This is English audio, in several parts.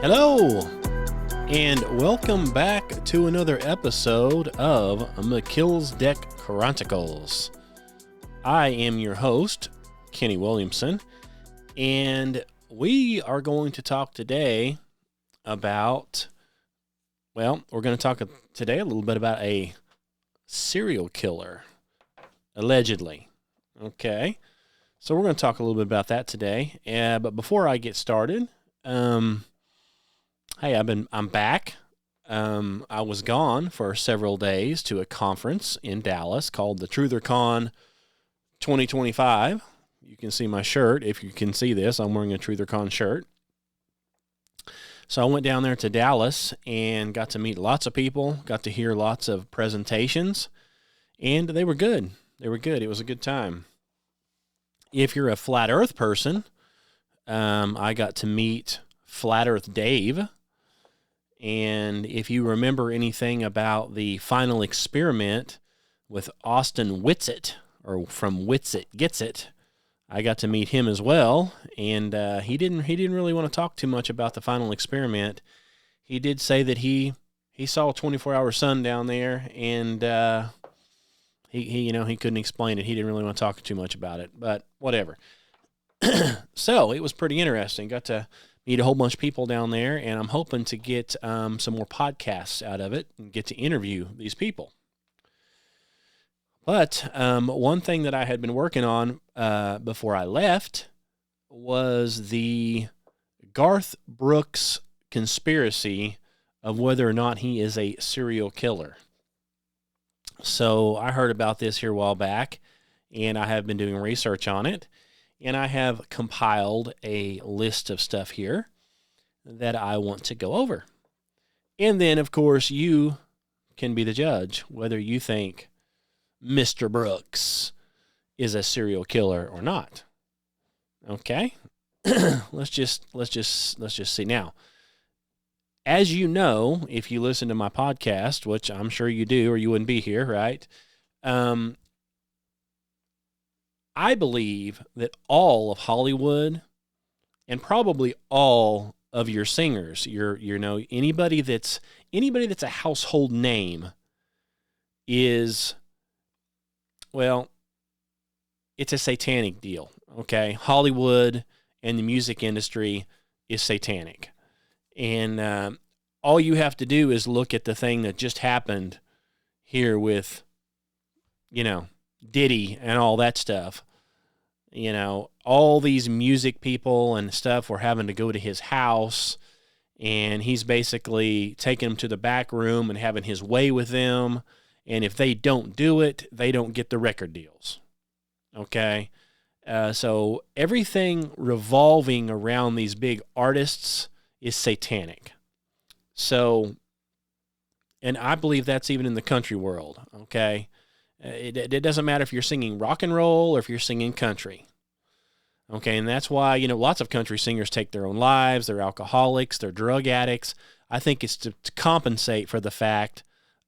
Hello, and welcome back to another episode of Melchizedek Chronicles. I am your host, Kenny Williamson, and we are going to talk today about, we're going to talk today a little bit about a serial killer, allegedly. Okay, so we're going to talk a little bit about that today, but before I get started, hey, I'm back. I was gone for several days to a conference in Dallas called the TrutherCon 2025. You can see my shirt. If you can see this, I'm wearing a TrutherCon shirt. So I went down there to Dallas and got to meet lots of people, got to hear lots of presentations, and they were good. They were good. It was a good time. If you're a Flat Earth person, I got to meet Flat Earth Dave. And if you remember anything about the final experiment with Austin Whitsitt, or from Whitsitt Gets It, I got to meet him as well. And he didn't really want to talk too much about the final experiment. He did say that he saw a 24-hour sun down there, and he couldn't explain it. He didn't really want to talk too much about it, but whatever. So it was pretty interesting. Got to meet a whole bunch of people down there, and I'm hoping to get some more podcasts out of it and get to interview these people. But one thing that I had been working on before I left was the Garth Brooks conspiracy of whether or not he is a serial killer. So I heard about this here a while back, and I have been doing research on it. And I have compiled a list of stuff here that I want to go over. And then, of course, you can be the judge whether you think Mr. Brooks is a serial killer or not. Okay? Let's just see. Now, as you know, if you listen to my podcast, which I'm sure you do or you wouldn't be here, right? I believe that all of Hollywood and probably all of your singers, anybody that's a household name is, it's a satanic deal, okay? Hollywood and the music industry is satanic. And all you have to do is look at the thing that just happened here with, Diddy and all that stuff. All these music people and stuff were having to go to his house, and he's basically taking them to the back room and having his way with them. And if they don't do it, they don't get the record deals. Okay? So everything revolving around these big artists is satanic. So, and I believe that's even in the country world. Okay? It doesn't matter if you're singing rock and roll or if you're singing country. Okay, and that's why, lots of country singers take their own lives. They're alcoholics. They're drug addicts. I think it's to compensate for the fact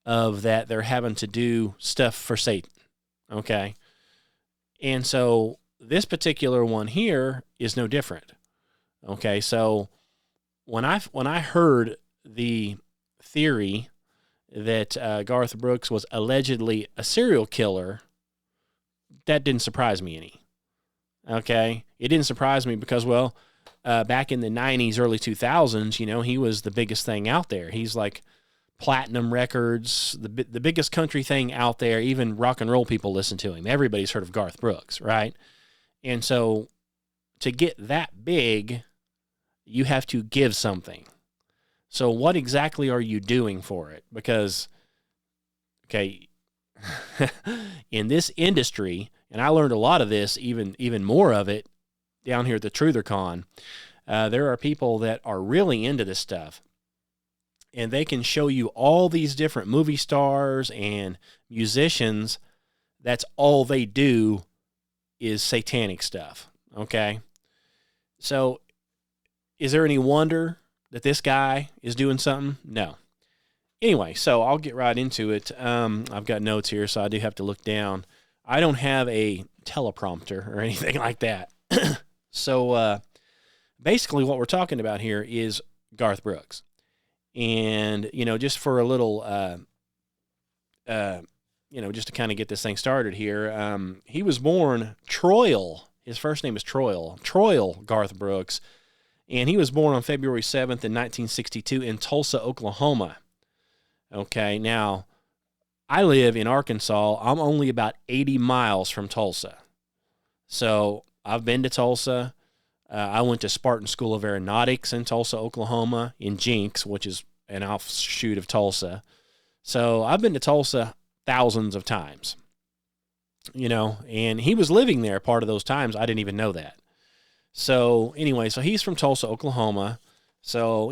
of that they're having to do stuff for Satan. Okay? And so this particular one here is no different. Okay, so when I heard the theory that Garth Brooks was allegedly a serial killer, that didn't surprise me any. Okay? It didn't surprise me because, back in the 90s, early 2000s, he was the biggest thing out there. He's like platinum records, the biggest country thing out there. Even rock and roll people listen to him. Everybody's heard of Garth Brooks, right? And so to get that big, you have to give something. So what exactly are you doing for it? Because, okay, in this industry, and I learned a lot of this, even more of it, down here at the TrutherCon, there are people that are really into this stuff. And they can show you all these different movie stars and musicians. That's all they do is satanic stuff, okay? So is there any wonder that this guy is doing something? No. Anyway, so I'll get right into it. I've got notes here, so I do have to look down. I don't have a teleprompter or anything like that. So basically what we're talking about here is Garth Brooks. And, just for a little, just to kind of get this thing started here, he was born Troil. His first name is Troil Garth Brooks. And he was born on February 7th in 1962 in Tulsa, Oklahoma. Okay, now, I live in Arkansas. I'm only about 80 miles from Tulsa. So I've been to Tulsa. I went to Spartan School of Aeronautics in Tulsa, Oklahoma, in Jenks, which is an offshoot of Tulsa. So I've been to Tulsa thousands of times, and he was living there part of those times. I didn't even know that. So anyway, so he's from Tulsa, Oklahoma. So,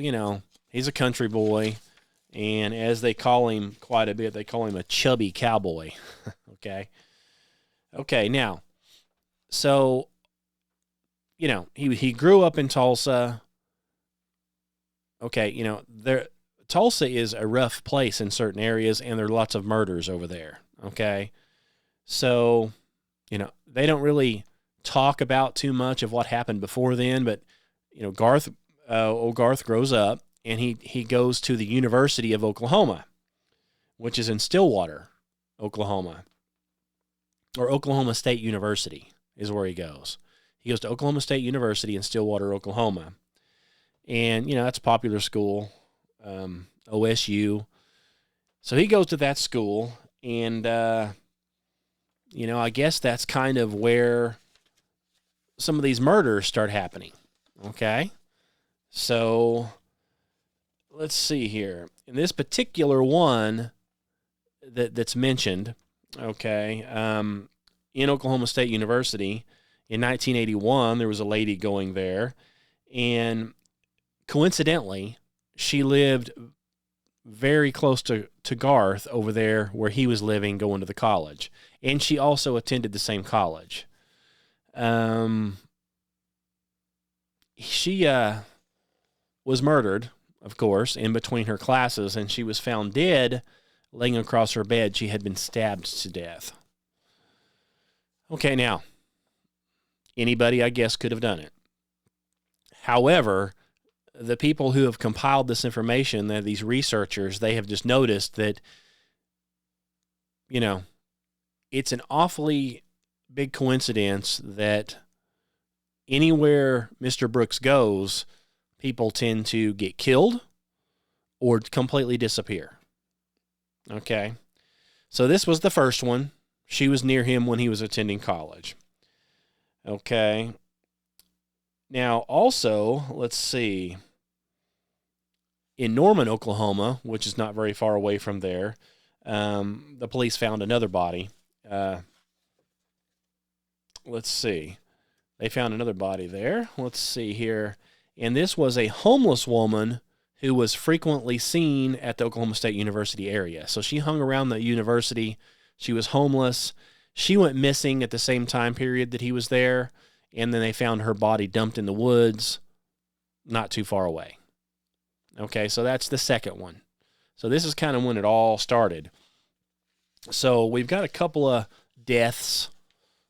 he's a country boy. And as they call him quite a bit, they call him a chubby cowboy. Okay. Okay. Now, so, he grew up in Tulsa. Okay. Tulsa is a rough place in certain areas, and there are lots of murders over there. Okay. So, they don't really talk about too much of what happened before then, but, Garth grows up, and he goes to the University of Oklahoma, which is in Stillwater, Oklahoma, or Oklahoma State University is where he goes. He goes to Oklahoma State University in Stillwater, Oklahoma. And, that's a popular school, OSU. So he goes to that school, and, I guess that's kind of where some of these murders start happening. Okay? So let's see here. In this particular one that's mentioned, okay, in Oklahoma State University in 1981, there was a lady going there, and coincidentally, she lived very close to Garth over there where he was living, going to the college, and she also attended the same college. She was murdered, of course, in between her classes, and she was found dead, laying across her bed. She had been stabbed to death. Okay, now, anybody, I guess, could have done it. However, the people who have compiled this information, these researchers, they have just noticed that, it's an awfully big coincidence that anywhere Mr. Brooks goes, people tend to get killed or completely disappear. Okay. So this was the first one. She was near him when he was attending college. Okay. Now, also, let's see. In Norman, Oklahoma, which is not very far away from there, the police found another body. Let's see. They found another body there. Let's see here. And this was a homeless woman who was frequently seen at the Oklahoma State University area. So she hung around the university. She was homeless. She went missing at the same time period that he was there. And then they found her body dumped in the woods not too far away. Okay, so that's the second one. So this is kind of when it all started. So we've got a couple of deaths,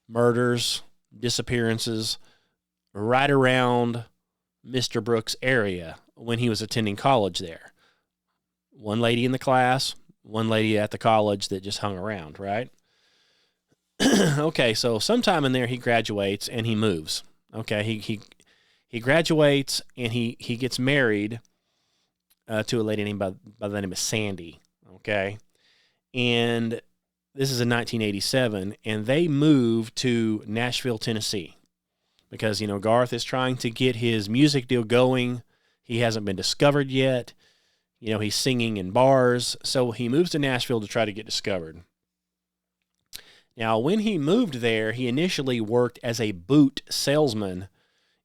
murders, disappearances right around Mr. Brooks' area when he was attending college there. One lady in the class, one lady at the college that just hung around, right? Okay, so sometime in there he graduates and he moves. Okay, he graduates and he gets married to a lady named by the name of Sandy. Okay, and this is in 1987, and they moved to Nashville, Tennessee, because Garth is trying to get his music deal going. He hasn't been discovered yet. He's singing in bars, so he moves to Nashville to try to get discovered. Now, when he moved there, he initially worked as a boot salesman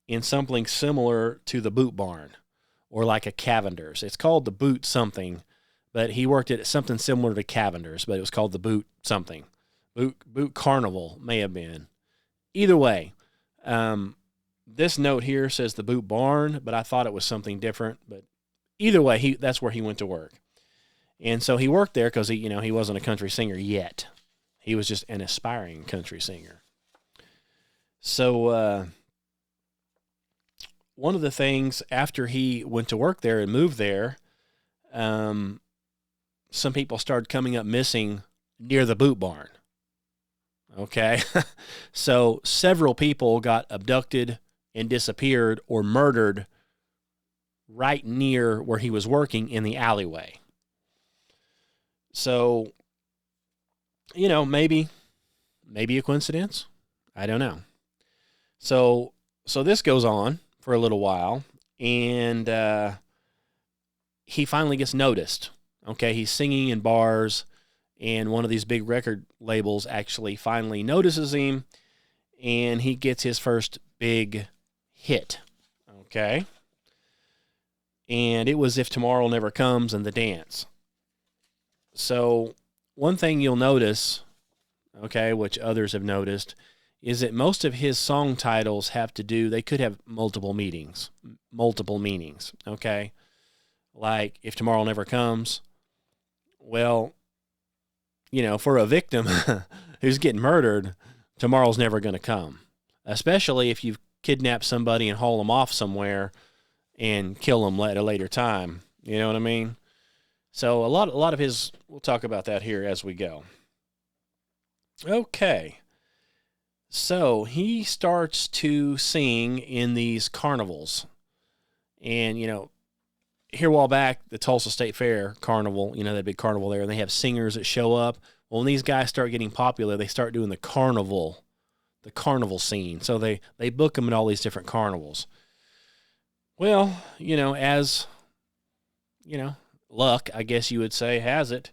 in something similar to the Boot Barn, or like a Cavender's. It's called the Boot something, but he worked at something similar to Cavender's, but it was called the Boot something. Boot Carnival may have been. Either way, this note here says the Boot Barn, but I thought it was something different. But either way, that's where he went to work. And so he worked there because he wasn't a country singer yet. He was just an aspiring country singer. So one of the things after he went to work there and moved there, some people started coming up missing near the boot barn. Okay. So several people got abducted and disappeared or murdered right near where he was working in the alleyway. So, maybe a coincidence. I don't know. So this goes on for a little while, and he finally gets noticed. Okay, he's singing in bars, and one of these big record labels actually finally notices him, and he gets his first big hit. Okay, and it was If Tomorrow Never Comes and The Dance. So one thing you'll notice, okay, which others have noticed, is that most of his song titles they could have multiple meanings, okay? Like If Tomorrow Never Comes, well, for a victim who's getting murdered, tomorrow's never going to come, especially if you've kidnapped somebody and haul them off somewhere and kill them at a later time. You know what I mean? So a lot of his, we'll talk about that here as we go. Okay. So he starts to sing in these carnivals. And, here a while back, the Tulsa State Fair carnival, that big carnival there, and they have singers that show up. Well, when these guys start getting popular, they start doing the carnival scene. So they book them at all these different carnivals. Well, as, luck, I guess you would say, has it,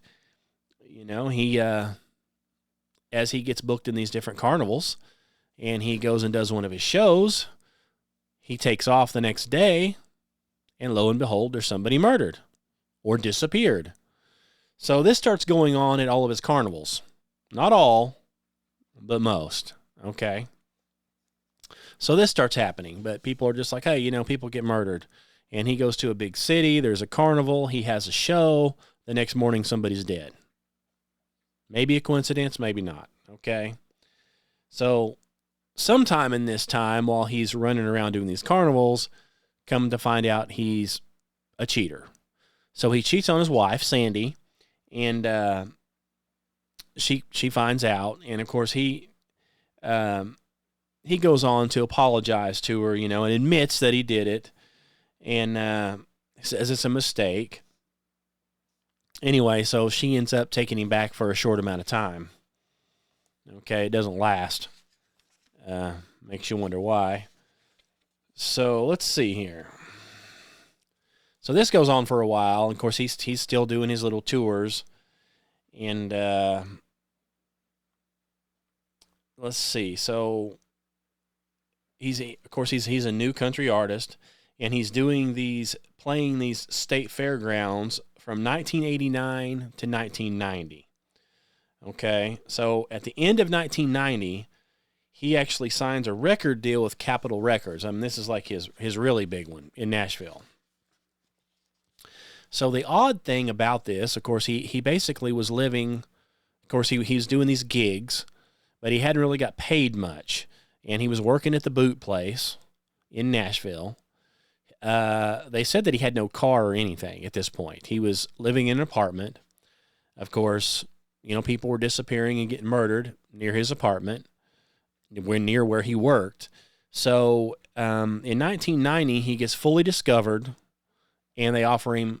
he, as he gets booked in these different carnivals and he goes and does one of his shows, he takes off the next day, and lo and behold, there's somebody murdered or disappeared. So this starts going on at all of his carnivals. Not all, but most. Okay. So this starts happening, but people are just like, hey, people get murdered. And he goes to a big city, there's a carnival, he has a show, the next morning somebody's dead. Maybe a coincidence, maybe not. Okay. So sometime in this time, while he's running around doing these carnivals, come to find out he's a cheater. So he cheats on his wife, Sandy, and she finds out, and of course he goes on to apologize to her, and admits that he did it, and says it's a mistake. Anyway, so she ends up taking him back for a short amount of time. Okay, it doesn't last. Makes you wonder why. So let's see here. So this goes on for a while. Of course, he's still doing his little tours, and let's see. So he's a new country artist, and he's playing these state fairgrounds from 1989 to 1990. Okay, so at the end of 1990. He actually signs a record deal with Capitol Records. I mean, this is like his really big one in Nashville. So the odd thing about this, of course, he basically was living, of course, he was doing these gigs, but he hadn't really got paid much. And he was working at the boot place in Nashville. They said that he had no car or anything at this point. He was living in an apartment. Of course, people were disappearing and getting murdered near his apartment. Near where he worked. So in 1990, he gets fully discovered, and they offer him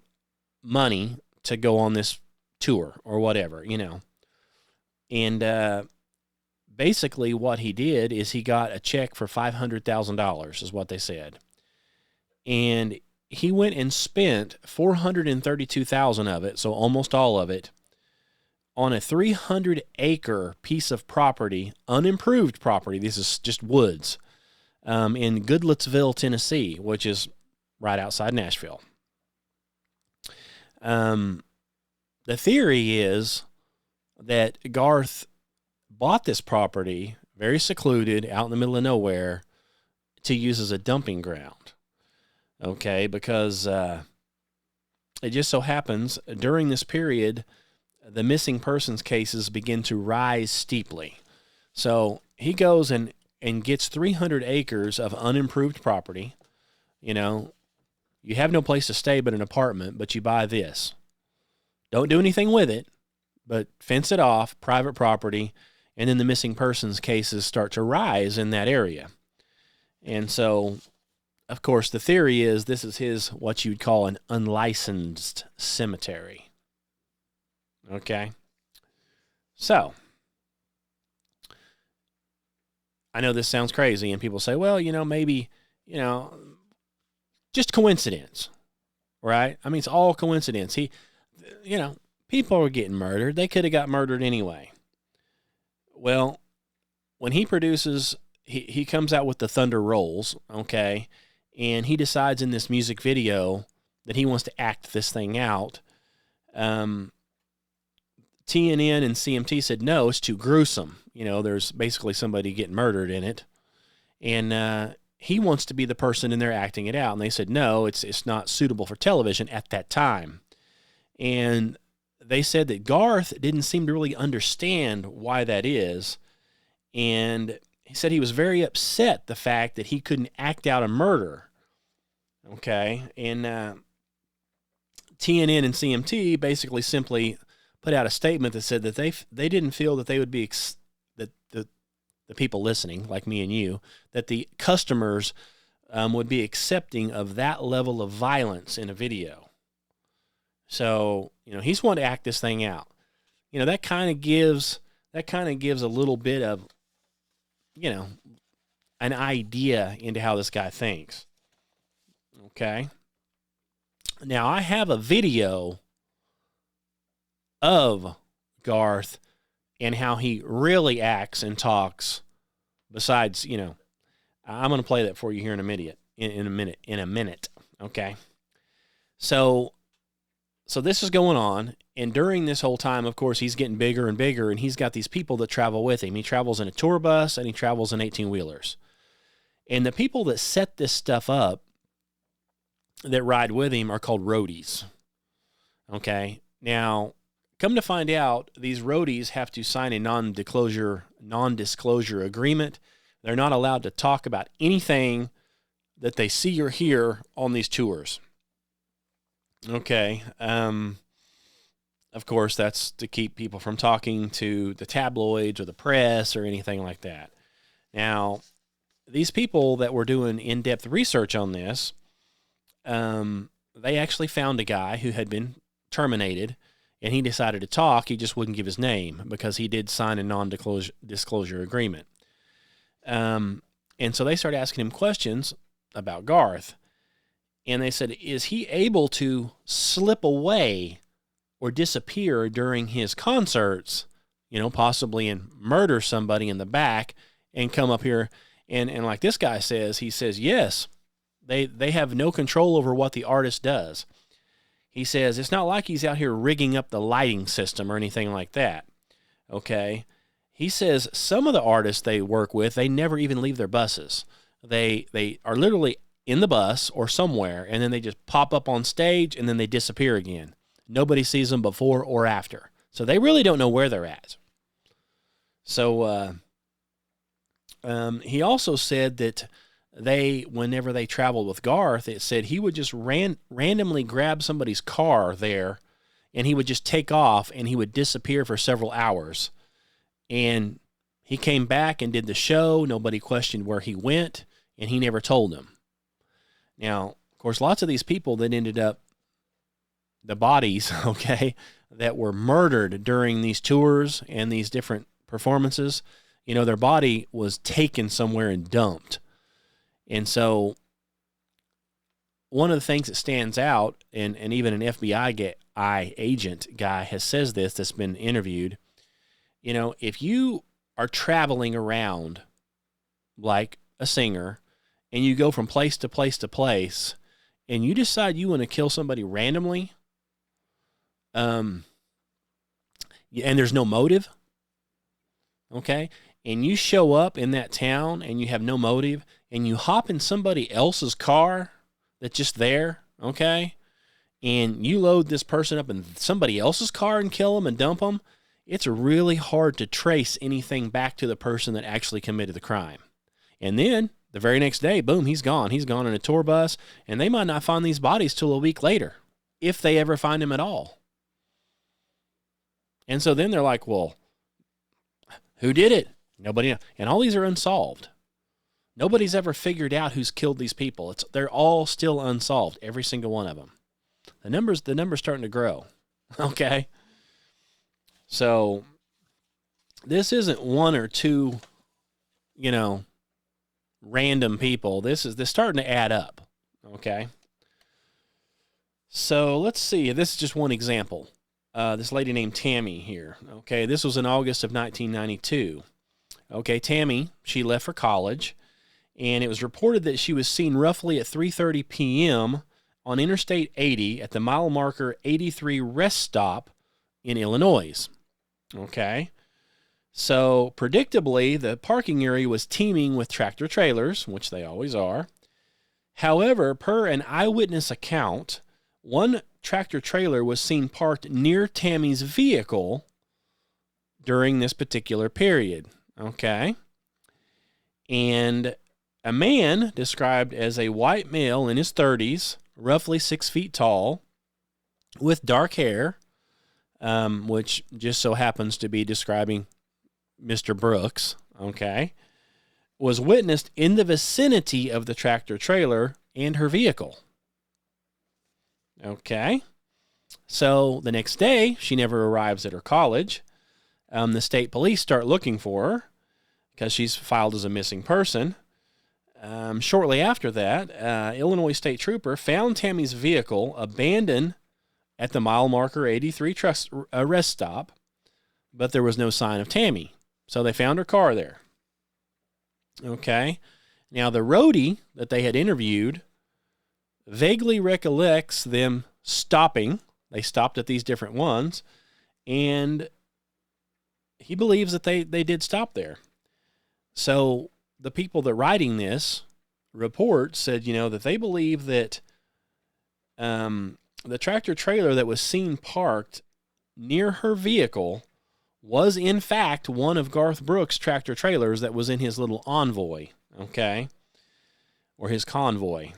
money to go on this tour or whatever, And basically what he did is he got a check for $500,000 is what they said. And he went and spent $432,000 of it, so almost all of it, on a 300-acre piece of property, unimproved property. This is just woods, in Goodlettsville, Tennessee, which is right outside Nashville. The theory is that Garth bought this property, very secluded, out in the middle of nowhere, to use as a dumping ground. Okay, because it just so happens during this period, the missing persons cases begin to rise steeply. So he goes and gets 300 acres of unimproved property, You know, you have no place to stay but an apartment, but you buy this. Don't do anything with it, but fence it off, private property, and then the missing persons cases start to rise in that area. And so, of course, the theory is this is his, what you'd call an unlicensed cemetery. Okay? So, I know this sounds crazy, and people say, well, maybe, just coincidence, right? I mean, it's all coincidence. People are getting murdered. They could have got murdered anyway. Well, when he produces, he comes out with the Thunder Rolls, okay, and he decides in this music video that he wants to act this thing out. TNN and CMT said, no, it's too gruesome. There's basically somebody getting murdered in it. And he wants to be the person in there acting it out. And they said, no, it's not suitable for television at that time. And they said that Garth didn't seem to really understand why that is. And he said he was very upset the fact that he couldn't act out a murder. Okay. And TNN and CMT basically simply put out a statement that said that they didn't feel that they would be, that the people listening, like me and you, that the customers would be accepting of that level of violence in a video. So, he's wanting to act this thing out. That kind of gives a little bit of, an idea into how this guy thinks. Okay. Now, I have a video of Garth and how he really acts and talks. Besides, I'm going to play that for you here in a minute. Okay. So this is going on, and during this whole time, of course, he's getting bigger and bigger, and he's got these people that travel with him. He travels in a tour bus, and he travels in 18-wheelers. And the people that set this stuff up, that ride with him, are called roadies. Okay? Now, come to find out, these roadies have to sign a non-disclosure agreement. They're not allowed to talk about anything that they see or hear on these tours. Okay. Of course, that's to keep people from talking to the tabloids or the press or anything like that. Now, these people that were doing in-depth research on this, they actually found a guy who had been terminated, and he decided to talk. He just wouldn't give his name because he did sign a non-disclosure agreement. And so they started asking him questions about Garth. And they said, is he able to slip away or disappear during his concerts, possibly and murder somebody in the back and come up here? And like this guy says, he says, yes, they have no control over what the artist does. He says, it's not like he's out here rigging up the lighting system or anything like that. Okay. He says some of the artists they work with, they never even leave their buses. They are literally in the bus or somewhere, and then they just pop up on stage, and then they disappear again. Nobody sees them before or after. So they really don't know where they're at. So he also said that whenever they traveled with Garth, it said he would just randomly grab somebody's car there, and he would just take off, and he would disappear for several hours. And he came back and did the show. Nobody questioned where he went, and he never told them. Now, of course, lots of these people that ended up, the bodies, okay, that were murdered during these tours and these different performances, their body was taken somewhere and dumped. And so one of the things that stands out, and even an FBI agent guy says this that's been interviewed, if you are traveling around like a singer, and you go from place to place to place, and you decide you want to kill somebody randomly, and there's no motive, okay, and you show up in that town and you have no motive, and you hop in somebody else's car that's just there, okay, and you load this person up in somebody else's car and kill them and dump them, it's really hard to trace anything back to the person that actually committed the crime. And then The very next day, boom, he's gone. He's gone in a tour bus, and they might not find these bodies till a week later, if they ever find him at all. And so then they're like, well, who did it? Nobody knows. And all these are unsolved. Nobody's ever figured out who's killed these people. They're all still unsolved, every single one of them. The number's starting to grow. Okay? So this isn't one or two, random people. This is starting to add up. Okay? So let's see. This is just one example. This lady named Tammy here. Okay, this was in August of 1992. Okay, Tammy, she left for college, and it was reported that she was seen roughly at 3:30 p.m. on Interstate 80 at the mile marker 83 rest stop in Illinois. Okay, so predictably, the parking area was teeming with tractor trailers, which they always are. However, per an eyewitness account, one tractor trailer was seen parked near Tammy's vehicle during this particular period. Okay. And a man described as a white male in his 30s, roughly 6 feet tall, with dark hair, which just so happens to be describing Mr. Brooks, okay, was witnessed in the vicinity of the tractor trailer and her vehicle. Okay. So the next day, she never arrives at her college. The state police start looking for her because she's filed as a missing person. Shortly after that, Illinois State Trooper found Tammy's vehicle abandoned at the mile marker 83 rest stop, but there was no sign of Tammy. So they found her car there. Okay. Now, the roadie that they had interviewed vaguely recollects them stopping. They stopped at these different ones, and he believes that they did stop there. So the people that writing this report said, that they believe that the tractor trailer that was seen parked near her vehicle was in fact one of Garth Brooks' tractor trailers that was in his little envoy, okay, or his convoy.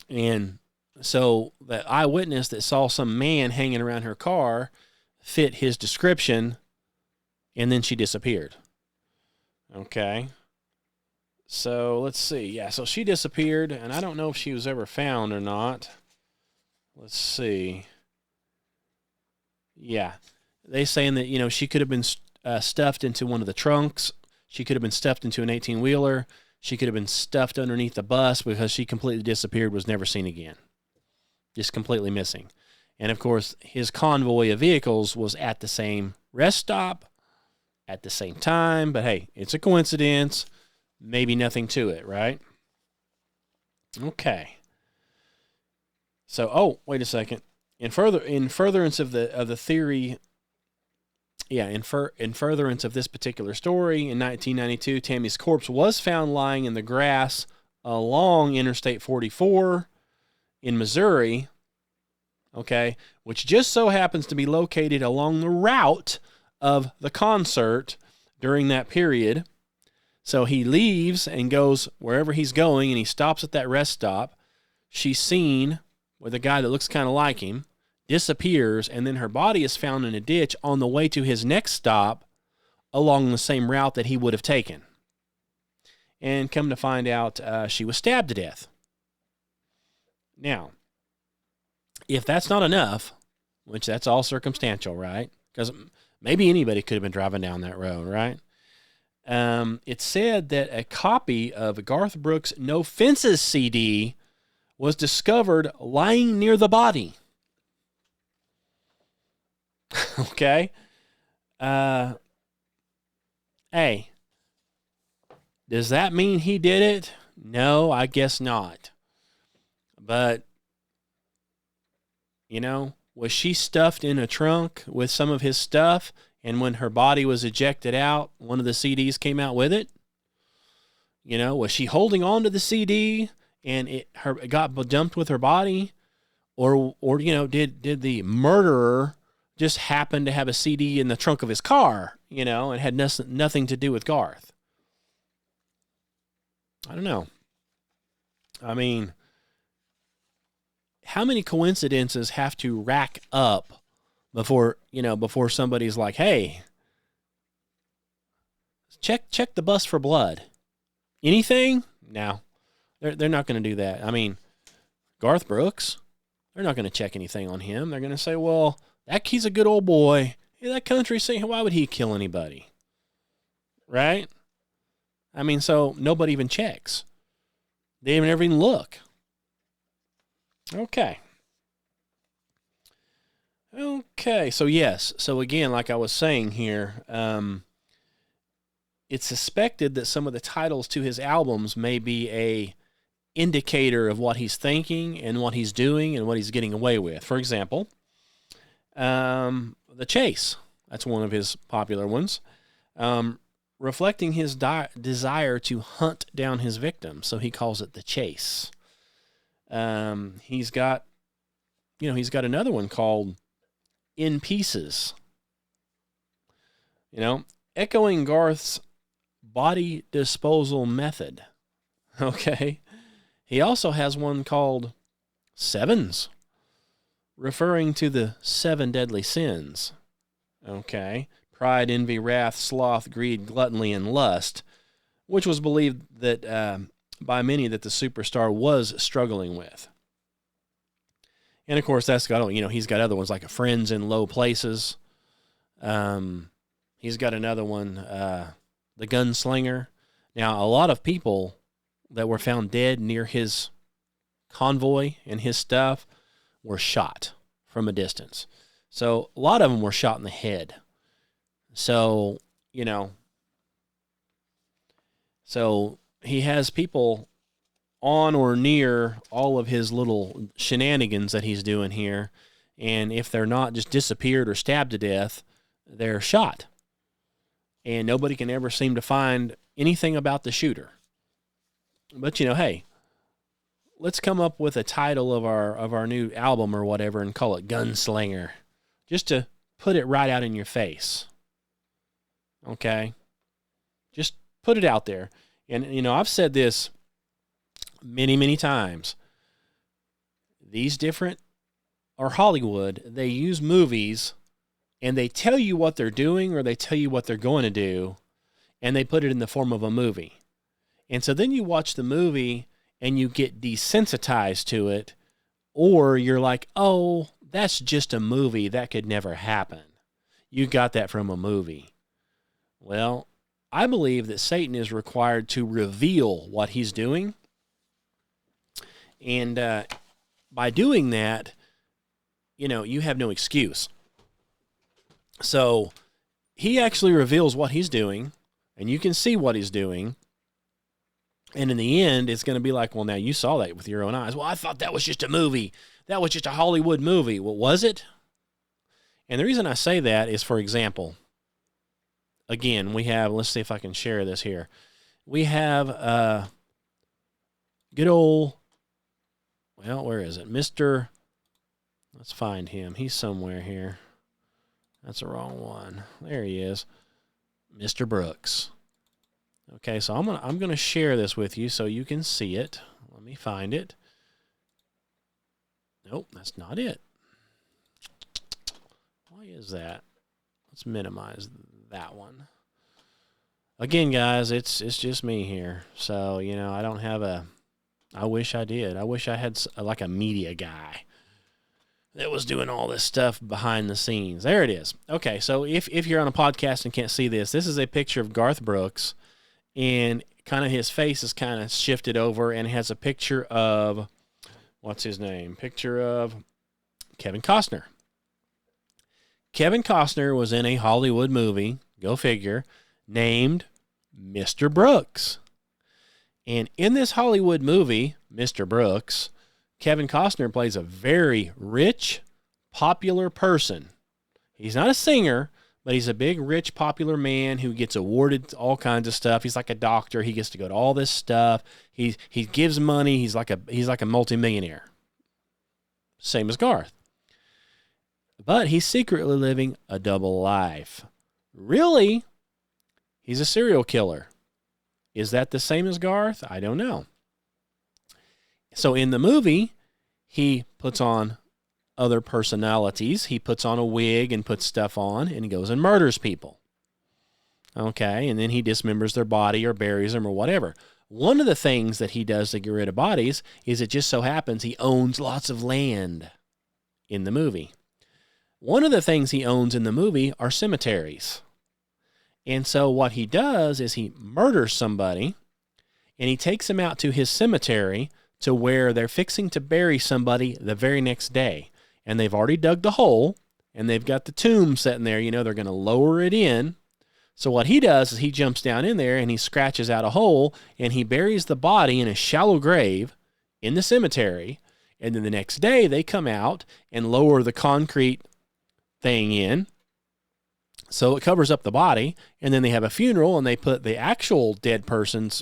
And so the eyewitness that saw some man hanging around her car fit his description, and then she disappeared. Okay. So let's see. Yeah, so she disappeared, and I don't know if she was ever found or not. Let's see. Yeah. They saying that, she could have been stuffed into one of the trunks. She could have been stuffed into an 18-wheeler. She could have been stuffed underneath the bus because she completely disappeared, was never seen again. Just completely missing. And, of course, his convoy of vehicles was at the same rest stop at the same time. But, hey, it's a coincidence. Maybe nothing to it, right? Okay. So, wait a second. In furtherance of the theory, in furtherance of this particular story, in 1992, Tammy's corpse was found lying in the grass along Interstate 44 in Missouri, okay, which just so happens to be located along the route of the concert during that period. So he leaves and goes wherever he's going, and he stops at that rest stop. She's seen with a guy that looks kind of like him, disappears, and then her body is found in a ditch on the way to his next stop along the same route that he would have taken. And come to find out, she was stabbed to death. Now, if that's not enough, which that's all circumstantial, right? Because maybe anybody could have been driving down that road, right? It said that a copy of Garth Brooks' No Fences CD was discovered lying near the body. Okay. Hey, does that mean he did it? No, I guess not. But, was she stuffed in a trunk with some of his stuff, and when her body was ejected out, one of the CDs came out with it? Was she holding on to the CD and it got dumped with her body? Or did the murderer just happen to have a CD in the trunk of his car, and had nothing to do with Garth? I don't know. I mean, how many coincidences have to rack up before somebody's like, hey, check the bus for blood? Anything? No. They're not going to do that. I mean, Garth Brooks, they're not going to check anything on him. They're going to say, well, he's a good old boy. Hey, that country singer, why would he kill anybody? Right? I mean, so nobody even checks. They never even look. Okay. So yes. So again, like I was saying here, it's suspected that some of the titles to his albums may be a indicator of what he's thinking and what he's doing and what he's getting away with. For example, The Chase. That's one of his popular ones. Reflecting his desire to hunt down his victims. So he calls it The Chase. He's got another one called In Pieces. Echoing Garth's body disposal method. Okay. He also has one called Sevens, referring to the 7 deadly sins. Okay. Pride, envy, wrath, sloth, greed, gluttony, and lust, which was believed that by many that the superstar was struggling with. And of course, that's got, he's got other ones like Friends in Low Places. He's got another one, The Gunslinger. Now, a lot of people that were found dead near his convoy and his stuff were shot from a distance. So a lot of them were shot in the head. So, so he has people on or near all of his little shenanigans that he's doing here. And if they're not just disappeared or stabbed to death, they're shot. And nobody can ever seem to find anything about the shooter. But, hey, let's come up with a title of our new album or whatever and call it Gunslinger. Just to put it right out in your face. Okay? Just put it out there. And, I've said this many, many times. These Hollywood, they use movies and they tell you what they're doing or they tell you what they're going to do, and they put it in the form of a movie. And so then you watch the movie and you get desensitized to it, or you're like, oh, that's just a movie. That could never happen. You got that from a movie. Well, I believe that Satan is required to reveal what he's doing. And by doing that, you have no excuse. So he actually reveals what he's doing, and you can see what he's doing. And in the end, it's going to be like, well, now you saw that with your own eyes. Well, I thought that was just a movie. That was just a Hollywood movie. Well, was it? And the reason I say that is, for example, again, we have, let's see if I can share this here. We have good old, well, where is it? Let's find him. He's somewhere here. That's the wrong one. There he is. Mr. Brooks. Okay, so I'm gonna share this with you so you can see it. Let me find it. Nope, that's not it. Why is that? Let's minimize that one. Again, guys, it's just me here. So, I don't have I wish I did. I wish I had like a media guy that was doing all this stuff behind the scenes. There it is. Okay, so if you're on a podcast and can't see this, this is a picture of Garth Brooks, and kind of his face is kind of shifted over, and it has a picture of, what's his name? Picture of Kevin Costner. Kevin Costner was in a Hollywood movie, go figure, named Mr. Brooks. And in this Hollywood movie, Mr. Brooks, Kevin Costner plays a very rich, popular person. He's not a singer, but he's a big, rich, popular man who gets awarded all kinds of stuff. He's like a doctor. He gets to go to all this stuff. He gives money. He's like a multimillionaire. Same as Garth. But he's secretly living a double life. Really, he's a serial killer. Is that the same as Garth? I don't know. So in the movie, he puts on other personalities. He puts on a wig and puts stuff on, and he goes and murders people. Okay, and then he dismembers their body or buries them or whatever. One of the things that he does to get rid of bodies is it just so happens he owns lots of land in the movie. One of the things he owns in the movie are cemeteries. And so what he does is he murders somebody, and he takes them out to his cemetery to where they're fixing to bury somebody the very next day. And they've already dug the hole, and they've got the tomb sitting there. You know, they're going to lower it in. So what he does is he jumps down in there, and he scratches out a hole, and he buries the body in a shallow grave in the cemetery. And then the next day, they come out and lower the concrete thing in, so it covers up the body, and then they have a funeral, and they put the actual dead person's,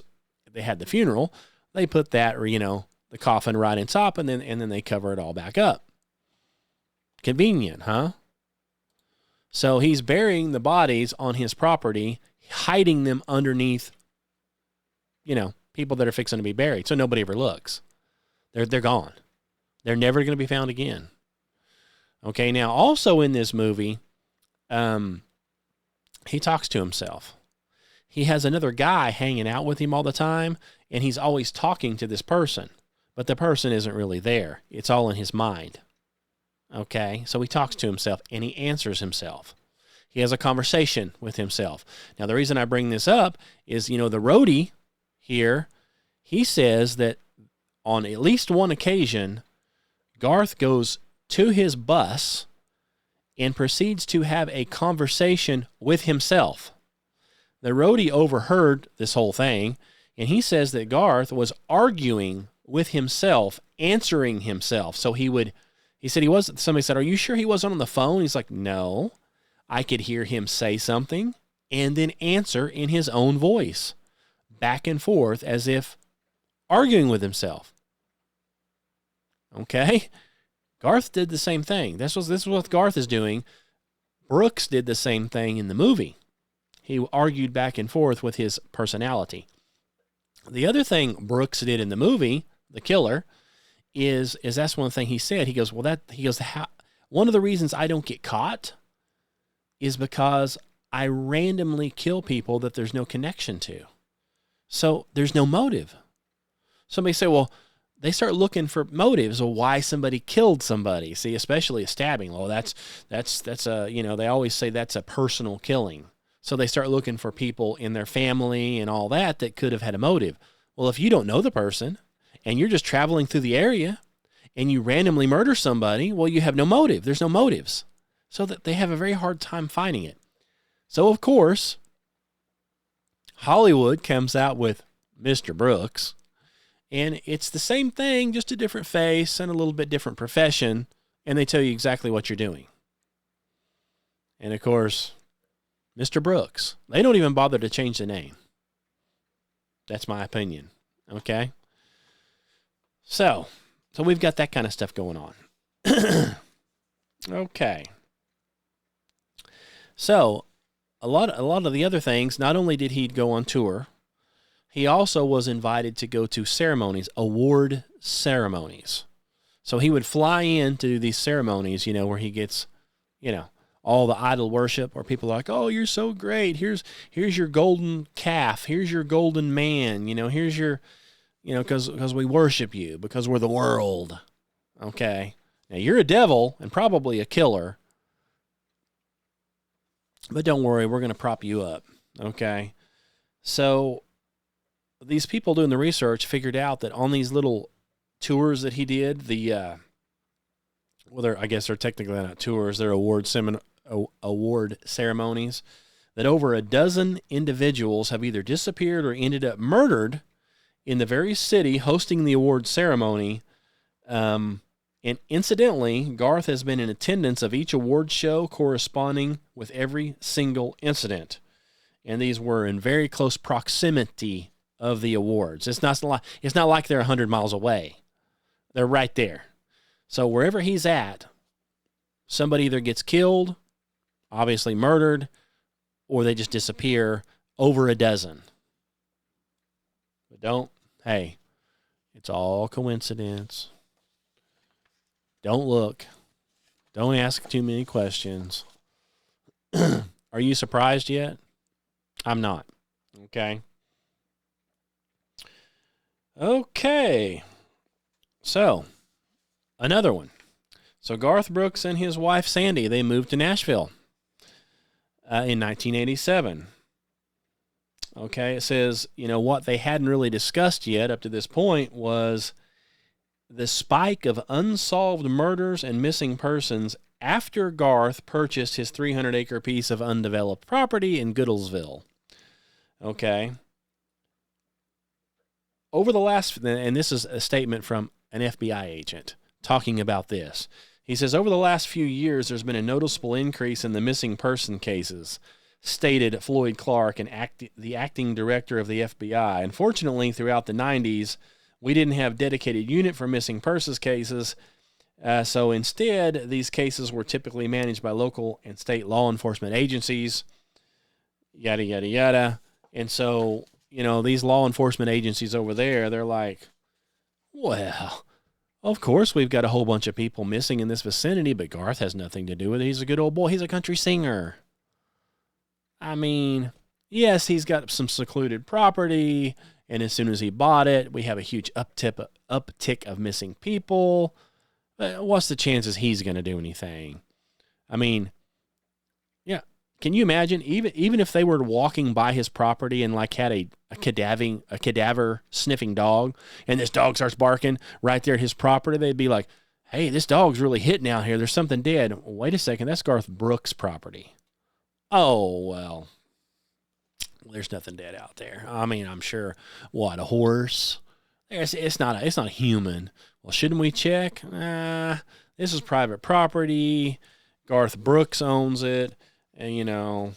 they had the funeral, they put that, or, you know, the coffin right in top, and then they cover it all back up. Convenient, huh? So he's burying the bodies on his property, hiding them underneath, you know, people that are fixing to be buried, so nobody ever looks. They're gone. They're never going to be found again. Okay, now also in this movie, he talks to himself. He has another guy hanging out with him all the time, and he's always talking to this person, but the person isn't really there. It's all in his mind. Okay, so he talks to himself, and he answers himself. He has a conversation with himself. Now, the reason I bring this up is, you know, the roadie here, he says that on at least one occasion, Garth goes to his bus and proceeds to have a conversation with himself. The roadie overheard this whole thing, and he says that Garth was arguing with himself, answering himself. So he said he was, somebody said, "Are you sure he wasn't on the phone?" He's like, "No, I could hear him say something and then answer in his own voice, back and forth as if arguing with himself." Okay? Garth did the same thing. This is what Garth is doing. Brooks did the same thing in the movie. He argued back and forth with his personality. The other thing Brooks did in the movie, the killer, is that's one thing he said. He goes, one of the reasons I don't get caught is because I randomly kill people that there's no connection to. So there's no motive. Somebody say, well, they start looking for motives of why somebody killed somebody. See, especially a stabbing. Well, that's a, you know, they always say that's a personal killing. So they start looking for people in their family and all that could have had a motive. Well, if you don't know the person and you're just traveling through the area and you randomly murder somebody, well, you have no motive. There's no motives. So that they have a very hard time finding it. So, of course, Hollywood comes out with Mr. Brooks. And it's the same thing, just a different face and a little bit different profession, and they tell you exactly what you're doing. And, of course, Mr. Brooks, they don't even bother to change the name. That's my opinion, okay? So we've got that kind of stuff going on. Okay. So a lot of the other things, not only did he go on tour, he also was invited to go to ceremonies, award ceremonies. So he would fly in to these ceremonies, you know, where he gets, you know, all the idol worship, where people are like, "Oh, you're so great. Here's your golden calf. Here's your golden man. You know, here's your, you know, because we worship you, because we're the world." Okay. Now, you're a devil and probably a killer. But don't worry, we're going to prop you up. Okay. So these people doing the research figured out that on these little tours that he did, I guess they're technically not tours, they're award ceremonies, that over a dozen individuals have either disappeared or ended up murdered in the very city hosting the award ceremony. And incidentally, Garth has been in attendance of each award show corresponding with every single incident. And these were in very close proximity of the awards. It's not like they're 100 miles away. They're right there. So wherever he's at, somebody either gets killed, obviously murdered, or they just disappear, over a dozen. But hey, it's all coincidence. Don't look. Don't ask too many questions. Are you surprised yet? I'm not. Okay. Okay. So, another one. So Garth Brooks and his wife Sandy, they moved to Nashville in 1987. Okay, it says, what they hadn't really discussed yet up to this point was the spike of unsolved murders and missing persons after Garth purchased his 300-acre piece of undeveloped property in Goodallsville. Okay. Over the last, and this is a statement from an FBI agent talking about this. He says, over the last few years, there's been a noticeable increase in the missing person cases, stated Floyd Clark, the acting director of the FBI. Unfortunately, throughout the 90s, we didn't have a dedicated unit for missing persons cases, so instead, these cases were typically managed by local and state law enforcement agencies, yada, yada, yada. And so, these law enforcement agencies over there, they're like, well, of course we've got a whole bunch of people missing in this vicinity, but Garth has nothing to do with it. He's a good old boy. He's a country singer. I mean, yes, he's got some secluded property, and as soon as he bought it, we have a huge uptick of missing people. But what's the chances he's going to do anything? I mean, yeah. Can you imagine, even if they were walking by his property and had a cadaver sniffing dog, and this dog starts barking right there at his property, they'd be like, hey, this dog's really hitting out here. There's something dead. Wait a second, that's Garth Brooks' property. Oh, well, there's nothing dead out there. I mean, I'm sure, what, a horse? It's not a human. Well, shouldn't we check? This is private property. Garth Brooks owns it. And,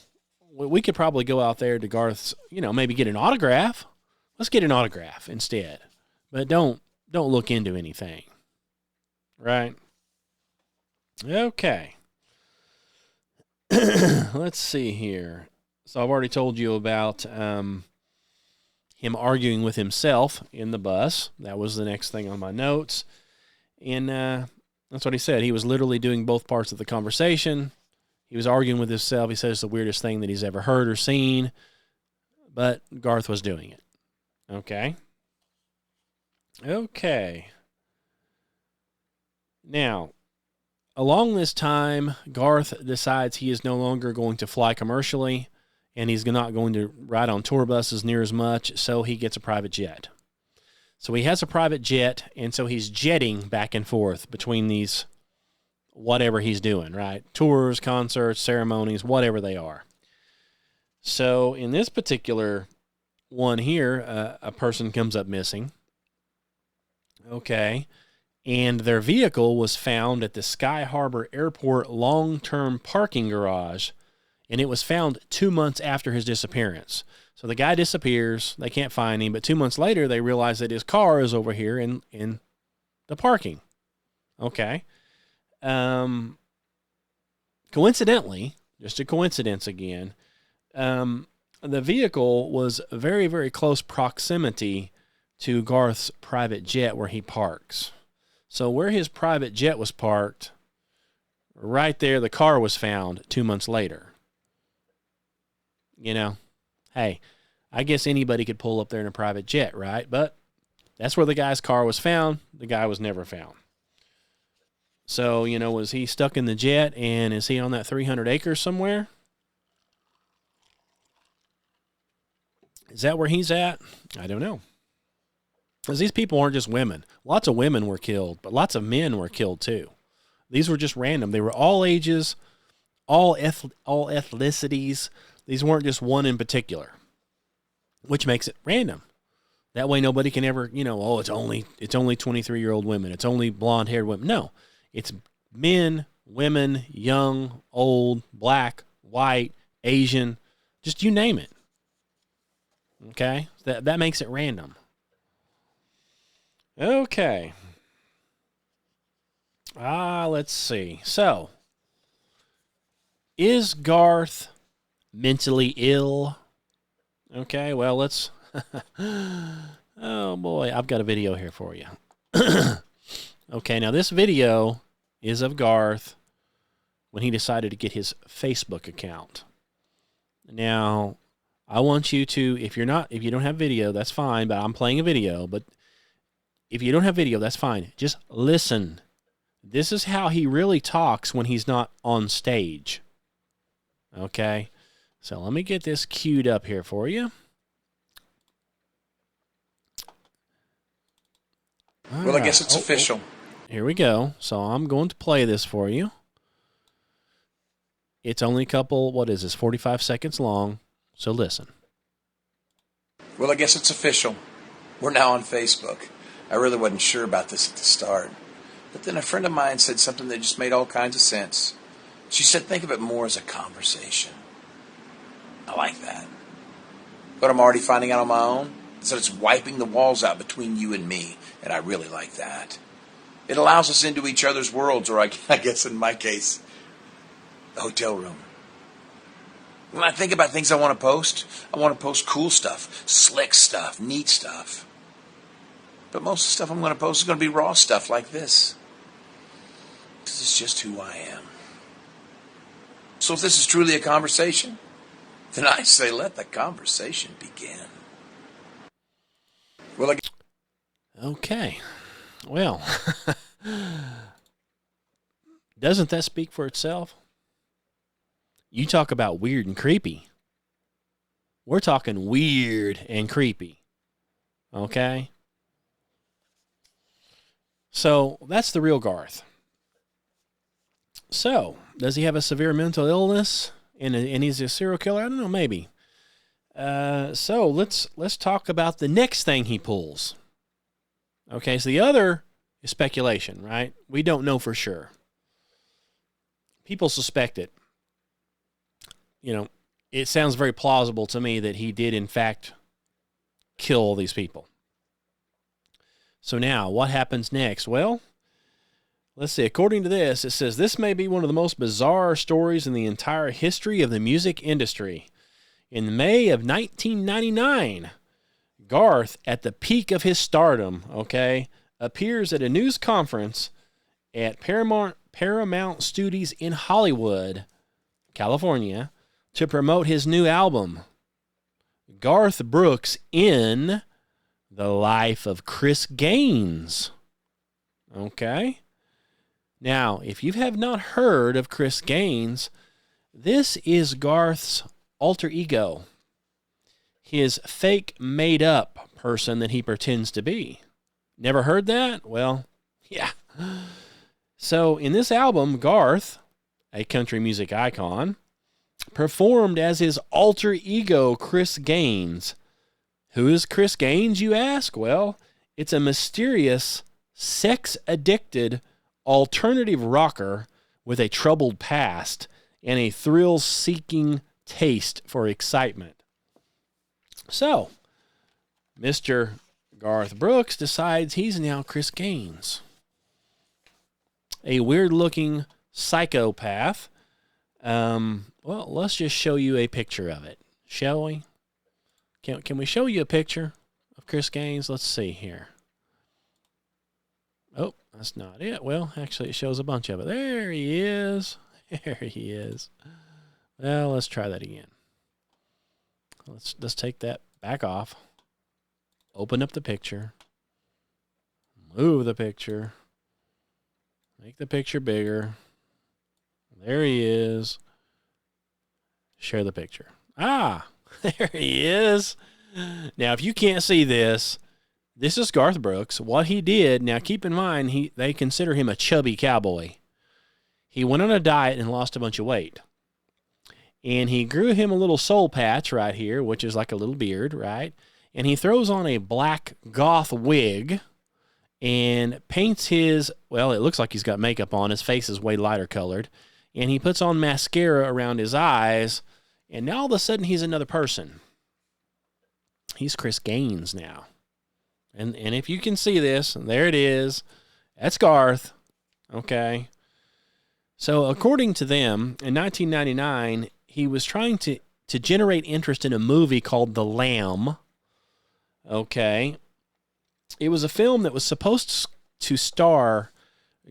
we could probably go out there to Garth's, maybe get an autograph. Let's get an autograph instead. But don't look into anything. Right? Okay. Let's see here. So I've already told you about him arguing with himself in the bus. That was the next thing on my notes. And that's what he said. He was literally doing both parts of the conversation. He was arguing with himself. He said it's the weirdest thing that he's ever heard or seen. But Garth was doing it. Okay. Now, along this time, Garth decides he is no longer going to fly commercially, and he's not going to ride on tour buses near as much, so he gets a private jet. So he has a private jet, and so he's jetting back and forth between these whatever he's doing, right? Tours, concerts, ceremonies, whatever they are. So in this particular one here, a person comes up missing. Okay. And their vehicle was found at the Sky Harbor Airport long-term parking garage, and it was found 2 months after his disappearance. So the guy disappears, they can't find him, but 2 months later they realize that his car is over here in the parking. Okay. Coincidentally, just a coincidence again, the vehicle was very, very close proximity to Garth's private jet where he parks. So where his private jet was parked, right there, the car was found 2 months later. Hey, I guess anybody could pull up there in a private jet, right? But that's where the guy's car was found. The guy was never found. So, was he stuck in the jet, and is he on that 300 acres somewhere? Is that where he's at? I don't know. Because these people aren't just women. Lots of women were killed, but lots of men were killed too. These were just random. They were all ages, all ethnicities. These weren't just one in particular, which makes it random. That way nobody can ever, it's only 23-year-old women. It's only blonde-haired women. No. It's men, women, young, old, black, white, Asian, just you name it. Okay? That makes it random. Okay. Let's see. So, is Garth mentally ill? Okay, well, let's Oh, boy, I've got a video here for you. Okay, now this video is of Garth when he decided to get his Facebook account. Now, I want you to, if you don't have video, that's fine, but I'm playing a video, but if you don't have video, that's fine. Just listen. This is how he really talks when he's not on stage. Okay? So let me get this queued up here for you. Well, I guess it's official. Here we go. So I'm going to play this for you. It's only a couple, 45 seconds long. So listen. Well, I guess it's official. We're now on Facebook. I really wasn't sure about this at the start. But then a friend of mine said something that just made all kinds of sense. She said, think of it more as a conversation. I like that. But I'm already finding out on my own. So it's wiping the walls out between you and me. And I really like that. It allows us into each other's worlds, or I guess in my case, the hotel room. When I think about things I want to post cool stuff, slick stuff, neat stuff. But most of the stuff I'm going to post is going to be raw stuff like this. Because it's just who I am. So if this is truly a conversation, then I say let the conversation begin. Well, Okay. Well, doesn't that speak for itself? You talk about weird and creepy. We're talking weird and creepy. Okay? So, that's the real Garth. So, does he have a severe mental illness and he's a serial killer? I don't know, maybe. So, let's talk about the next thing he pulls. Okay, so the other is speculation, right? We don't know for sure. People suspect it. You know, it sounds very plausible to me that he did, in fact, kill all these people. So now, what happens next? Well, let's see. According to this, it says, this may be one of the most bizarre stories in the entire history of the music industry. In May of 1999... Garth, at the peak of his stardom, appears at a news conference at Paramount Studios in Hollywood, California, to promote his new album, Garth Brooks in The Life of Chris Gaines. Okay? Now, if you have not heard of Chris Gaines, this is Garth's alter ego. His fake made-up person that he pretends to be. Never heard that? Well, yeah. So in this album, Garth, a country music icon, performed as his alter ego, Chris Gaines. Who is Chris Gaines, you ask? Well, it's a mysterious, sex-addicted, alternative rocker with a troubled past and a thrill-seeking taste for excitement. So, Mr. Garth Brooks decides he's now Chris Gaines, a weird-looking psychopath. Well, let's just show you a picture of it, shall we? Can we show you a picture of Chris Gaines? Let's see here. Oh, that's not it. Well, actually, it shows a bunch of it. There he is. There he is. Well, let's try that again. Let's take that back off. Open up the picture. Move the picture. Make the picture bigger. There he is. Share the picture. Ah, there he is. Now, if you can't see this, this is Garth Brooks. What he did, now keep in mind, they consider him a chubby cowboy. He went on a diet and lost a bunch of weight. And he grew him a little soul patch right here, which is like a little beard, right? And he throws on a black goth wig and paints it looks like he's got makeup on. His face is way lighter colored. And he puts on mascara around his eyes. And now all of a sudden he's another person. He's Chris Gaines now. And if you can see this, there it is. That's Garth. Okay. So according to them, in 1999, he was trying to generate interest in a movie called The Lamb. Okay. it was a film that was supposed to star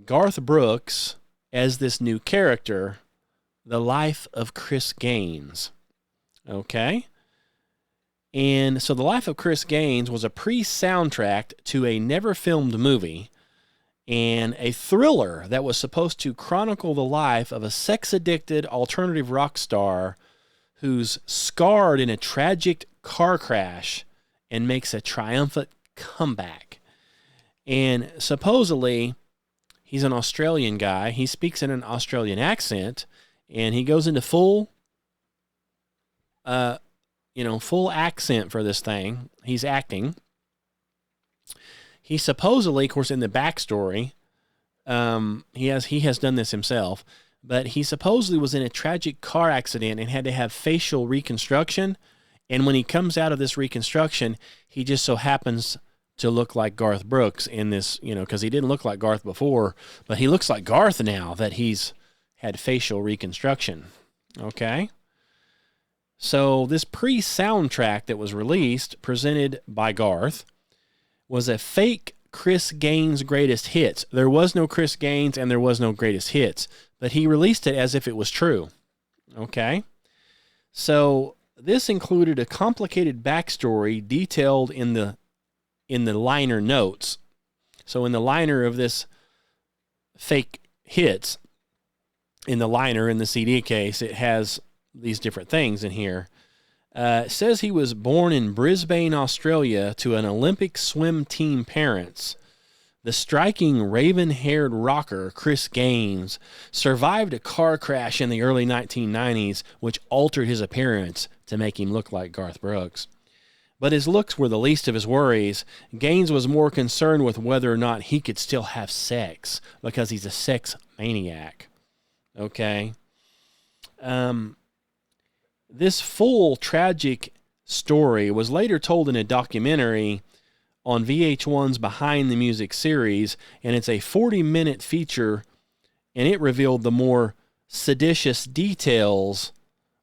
Garth Brooks as this new character, The Life of Chris Gaines. Okay? And so The Life of Chris Gaines was a pre-soundtrack to a never-filmed movie and a thriller that was supposed to chronicle the life of a sex-addicted alternative rock star who's scarred in a tragic car crash and makes a triumphant comeback. And supposedly, he's an Australian guy. He speaks in an Australian accent, and he goes into full accent for this thing. He's acting. He supposedly, of course, in the backstory, he has done this himself, but he supposedly was in a tragic car accident and had to have facial reconstruction. And when he comes out of this reconstruction, he just so happens to look like Garth Brooks in this, because he didn't look like Garth before, but he looks like Garth now that he's had facial reconstruction. Okay? So this pre-soundtrack that was released, presented by Garth, was a fake Chris Gaines greatest hits. There was no Chris Gaines and there was no greatest hits, but he released it as if it was true. Okay? So this included a complicated backstory detailed in the liner notes. So in the liner of this fake hits, in the liner in the CD case, it has these different things in here. It says he was born in Brisbane, Australia, to an Olympic swim team parents. The striking raven-haired rocker Chris Gaines survived a car crash in the early 1990s, which altered his appearance to make him look like Garth Brooks. But his looks were the least of his worries. Gaines was more concerned with whether or not he could still have sex, because he's a sex maniac. Okay? This full tragic story was later told in a documentary on VH1's Behind the Music series, and it's a 40-minute feature, and it revealed the more seditious details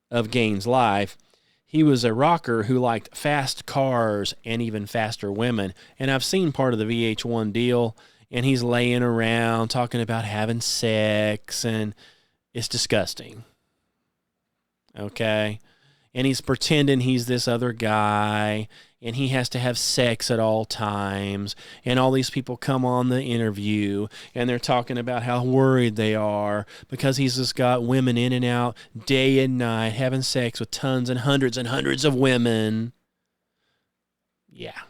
of Gaines' life. He was a rocker who liked fast cars and even faster women, and I've seen part of the VH1 deal, and he's laying around talking about having sex, and it's disgusting. Okay? And he's pretending he's this other guy, and he has to have sex at all times, and all these people come on the interview, and they're talking about how worried they are because he's just got women in and out day and night, having sex with tons and hundreds of women. Yeah.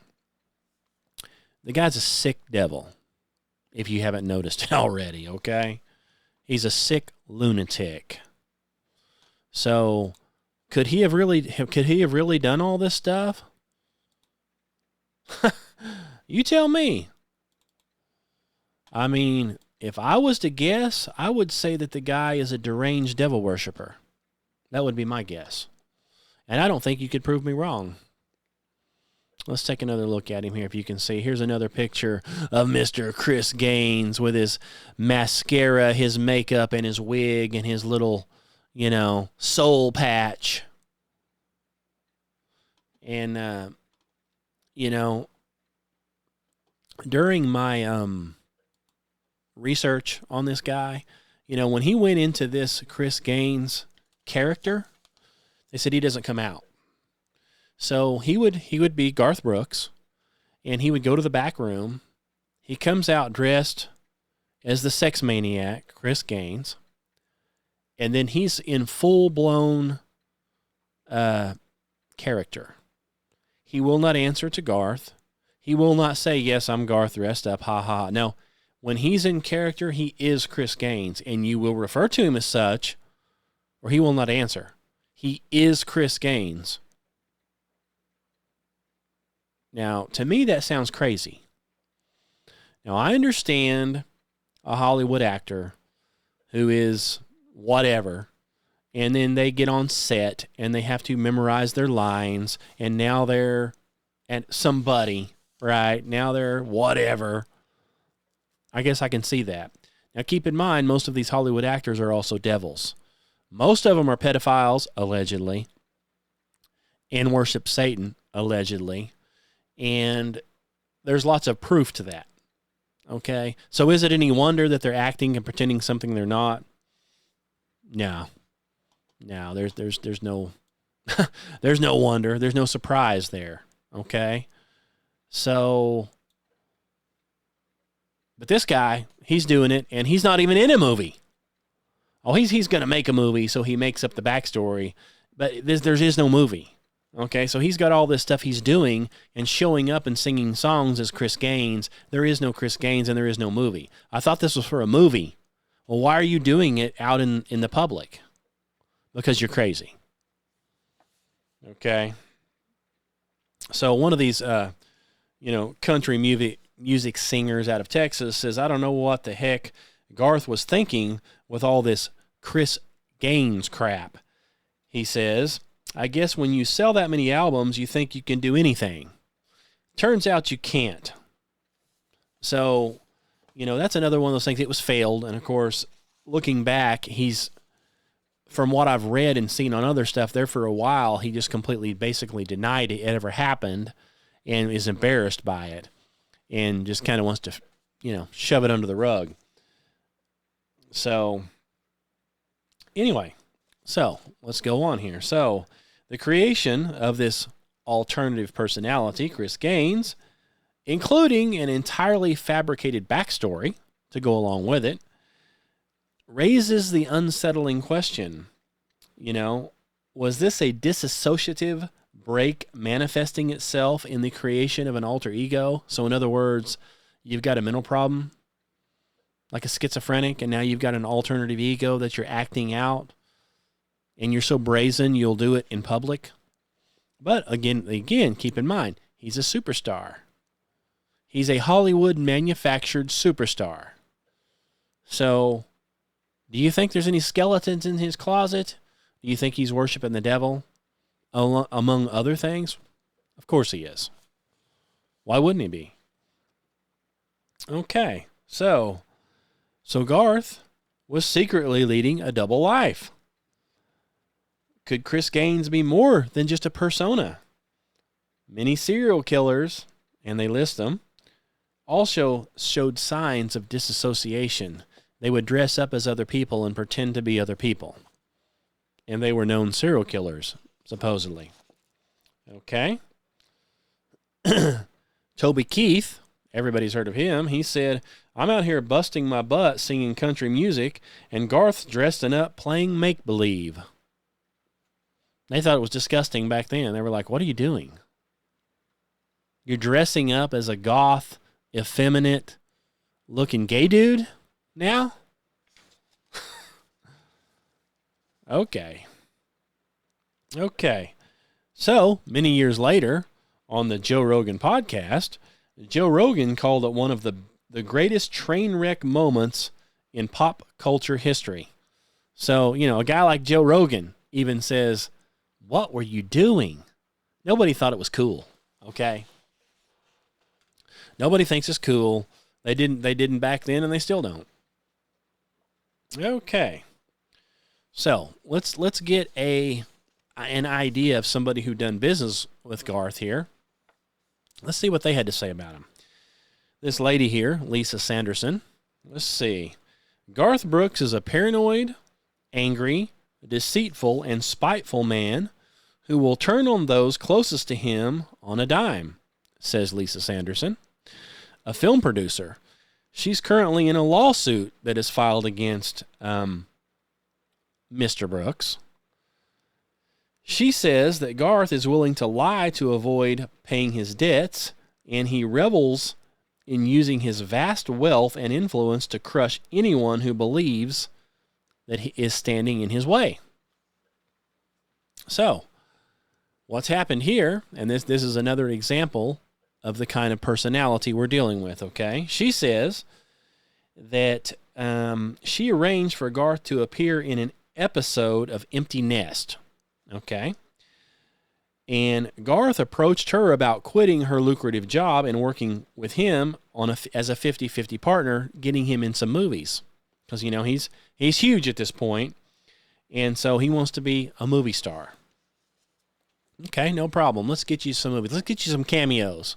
The guy's a sick devil, if you haven't noticed it already, okay? He's a sick lunatic. So could he have really done all this stuff? You tell me. I mean, if I was to guess, I would say that the guy is a deranged devil worshiper. That would be my guess. And I don't think you could prove me wrong. Let's take another look at him here if you can see. Here's another picture of Mr. Chris Gaines with his mascara, his makeup, and his wig, and his little, soul patch. And, during my research on this guy, when he went into this Chris Gaines character, they said he doesn't come out. So he would be Garth Brooks, and he would go to the back room. He comes out dressed as the sex maniac, Chris Gaines, and then he's in full-blown character. He will not answer to Garth. He will not say, yes, I'm Garth dressed up, ha ha. No, when he's in character, he is Chris Gaines, and you will refer to him as such, or he will not answer. He is Chris Gaines. Now, to me, that sounds crazy. Now, I understand a Hollywood actor who is whatever, and then they get on set, and they have to memorize their lines, and now they're somebody, right? Now they're whatever. I guess I can see that. Now, keep in mind, most of these Hollywood actors are also devils. Most of them are pedophiles, allegedly, and worship Satan, allegedly. And there's lots of proof to that. Okay? So is it any wonder that they're acting and pretending something they're not? No. No, there's no there's no wonder. There's no surprise there. Okay? So, but this guy, he's doing it, and he's not even in a movie. Oh, he's going to make a movie, so he makes up the backstory. But there is no movie. Okay, so he's got all this stuff he's doing and showing up and singing songs as Chris Gaines. There is no Chris Gaines, and there is no movie. I thought this was for a movie. Well, why are you doing it out in the public? Because you're crazy. Okay. So one of these, country music singers out of Texas says, I don't know what the heck Garth was thinking with all this Chris Gaines crap. He says, I guess when you sell that many albums, you think you can do anything. Turns out you can't. So, that's another one of those things. It was failed. And of course, looking back, from what I've read and seen on other stuff there for a while, he just completely basically denied it ever happened and is embarrassed by it and just kind of wants to, shove it under the rug. So, anyway, let's go on here. So, the creation of this alternative personality, Chris Gaines, including an entirely fabricated backstory to go along with it, raises the unsettling question, was this a dissociative break manifesting itself in the creation of an alter ego? So in other words, you've got a mental problem, like a schizophrenic, and now you've got an alternative ego that you're acting out, and you're so brazen you'll do it in public. But again, keep in mind, he's a superstar. He's a Hollywood manufactured superstar. So, do you think there's any skeletons in his closet? Do you think he's worshiping the devil, among other things? Of course he is. Why wouldn't he be? Okay, so Garth was secretly leading a double life. Could Chris Gaines be more than just a persona? Many serial killers, and they list them, also showed signs of disassociation. They would dress up as other people and pretend to be other people. And they were known serial killers, supposedly. Okay. Toby Keith, everybody's heard of him, he said, I'm out here busting my butt singing country music, and Garth's dressing up playing make-believe. They thought it was disgusting back then. They were like, what are you doing? You're dressing up as a goth, effeminate looking gay dude now? Okay. So, many years later, on the Joe Rogan podcast, Joe Rogan called it one of the greatest train wreck moments in pop culture history. So, a guy like Joe Rogan even says, what were you doing? Nobody thought it was cool, okay? Nobody thinks it's cool. They didn't back then, and they still don't. Okay. So, let's get an idea of somebody who done business with Garth here. Let's see what they had to say about him. This lady here, Lisa Sanderson. Let's see. Garth Brooks is a paranoid, angry, deceitful, and spiteful man who will turn on those closest to him on a dime, says Lisa Sanderson, a film producer. She's currently in a lawsuit that is filed against Mr. Brooks. She says that Garth is willing to lie to avoid paying his debts, and he revels in using his vast wealth and influence to crush anyone who believes that he is standing in his way. So, what's happened here, and this is another example of the kind of personality we're dealing with, okay? She says that she arranged for Garth to appear in an episode of Empty Nest, okay? And Garth approached her about quitting her lucrative job and working with him as a 50-50 partner, getting him in some movies. Because, he's huge at this point, and so he wants to be a movie star. Okay, no problem. Let's get you some movies. Let's get you some cameos.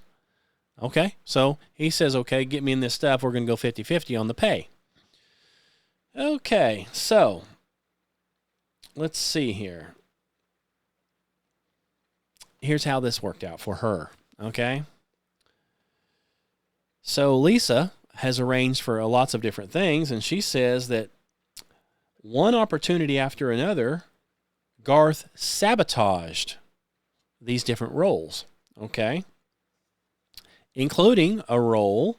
Okay, so he says, okay, get me in this stuff. We're going to go 50-50 on the pay. Okay, so let's see here. Here's how this worked out for her, okay? So Lisa has arranged for lots of different things, and she says that one opportunity after another, Garth sabotaged these different roles, okay? Including a role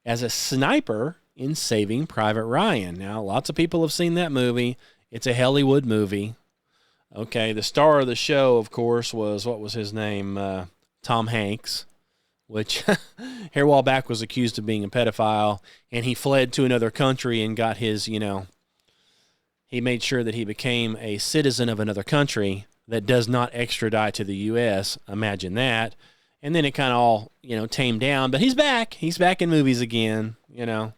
as a sniper in Saving Private Ryan. Now, lots of people have seen that movie. It's a Hollywood movie. Okay, the star of the show, of course, was, what was his name? Tom Hanks, which here a while back was accused of being a pedophile, and he fled to another country and got his, he made sure that he became a citizen of another country that does not extradite to the U.S. Imagine that. And then it kind of all, tamed down. But he's back. He's back in movies again, A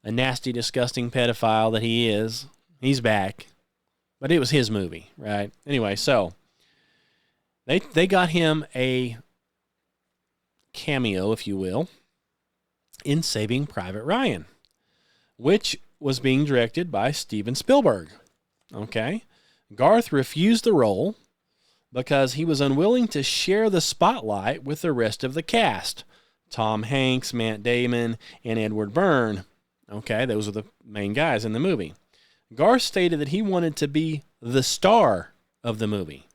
nasty, disgusting pedophile that he is. He's back. But it was his movie, right? Anyway, so they got him a cameo, if you will, in Saving Private Ryan, which was being directed by Steven Spielberg. Okay? Garth refused the role because he was unwilling to share the spotlight with the rest of the cast. Tom Hanks, Matt Damon, and Edward Byrne. Okay, those are the main guys in the movie. Garth stated that he wanted to be the star of the movie.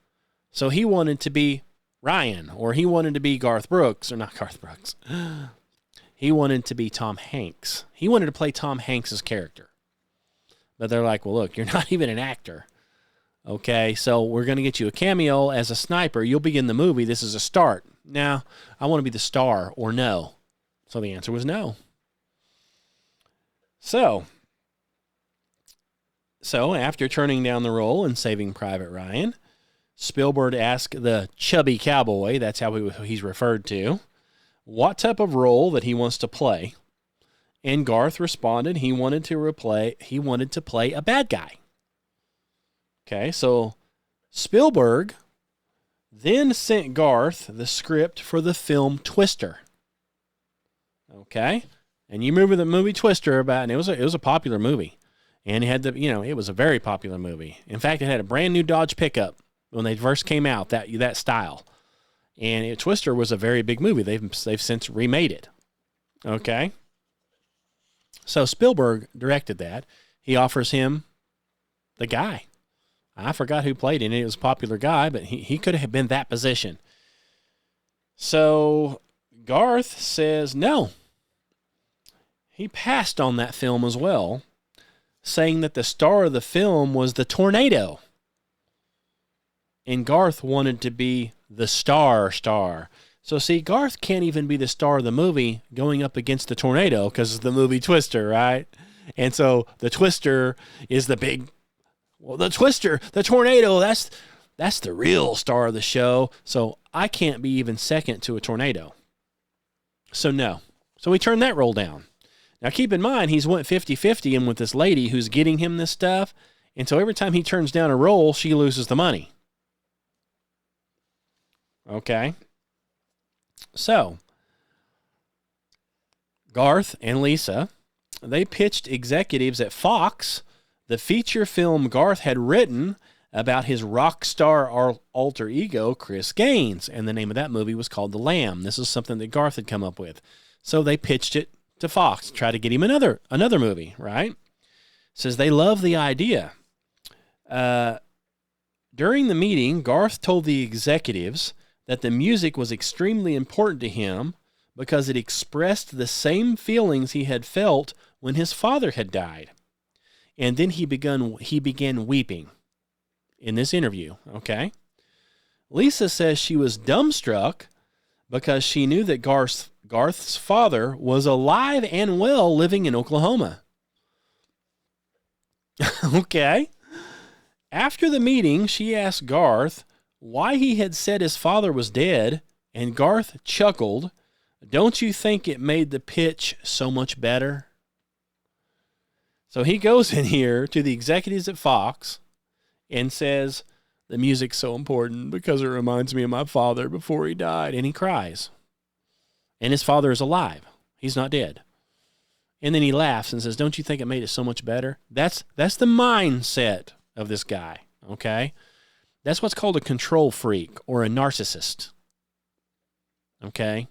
So he wanted to be Ryan, or he wanted to be Garth Brooks, or not Garth Brooks. He wanted to be Tom Hanks. He wanted to play Tom Hanks' character. But they're like, well, look, you're not even an actor. Okay, so we're going to get you a cameo as a sniper. You'll be in the movie. This is a start. Now, I want to be the star, or no. So the answer was no. So after turning down the role in Saving Private Ryan, Spielberg asked the chubby cowboy, that's how he's referred to, what type of role that he wants to play. And Garth responded he wanted to play a bad guy. Okay, so Spielberg then sent Garth the script for the film Twister. Okay, and you remember the movie Twister and it was a popular movie, and it had it was a very popular movie. In fact, it had a brand new Dodge pickup when they first came out, that style, and Twister was a very big movie. They've since remade it. Okay, so Spielberg directed that. He offers him the guy. I forgot who played in it. It was a popular guy, but he could have been that position. So Garth says no. He passed on that film as well, saying that the star of the film was the tornado. And Garth wanted to be the star. So see, Garth can't even be the star of the movie going up against the tornado because it's the movie Twister, right? And so the Twister is the big... Well, the Twister, the tornado, that's the real star of the show. So I can't be even second to a tornado. So no. So he turned that role down. Now keep in mind, he's went 50-50 in with this lady who's getting him this stuff. And so every time he turns down a role, she loses the money. Okay. So Garth and Lisa, they pitched executives at Fox the feature film Garth had written about his rock star alter ego, Chris Gaines, and the name of that movie was called The Lamb. This is something that Garth had come up with. So they pitched it to Fox to try to get him another movie, right? Says they love the idea. During the meeting, Garth told the executives that the music was extremely important to him because it expressed the same feelings he had felt when his father had died. And then he began weeping in this interview, okay? Lisa says she was dumbstruck because she knew that Garth's father was alive and well living in Oklahoma. Okay. After the meeting, she asked Garth why he had said his father was dead, and Garth chuckled. Don't you think it made the pitch so much better? So he goes in here to the executives at Fox and says, the music's so important because it reminds me of my father before he died. And he cries. And his father is alive. He's not dead. And then he laughs and says, don't you think it made it so much better? That's the mindset of this guy, okay? That's what's called a control freak or a narcissist, okay?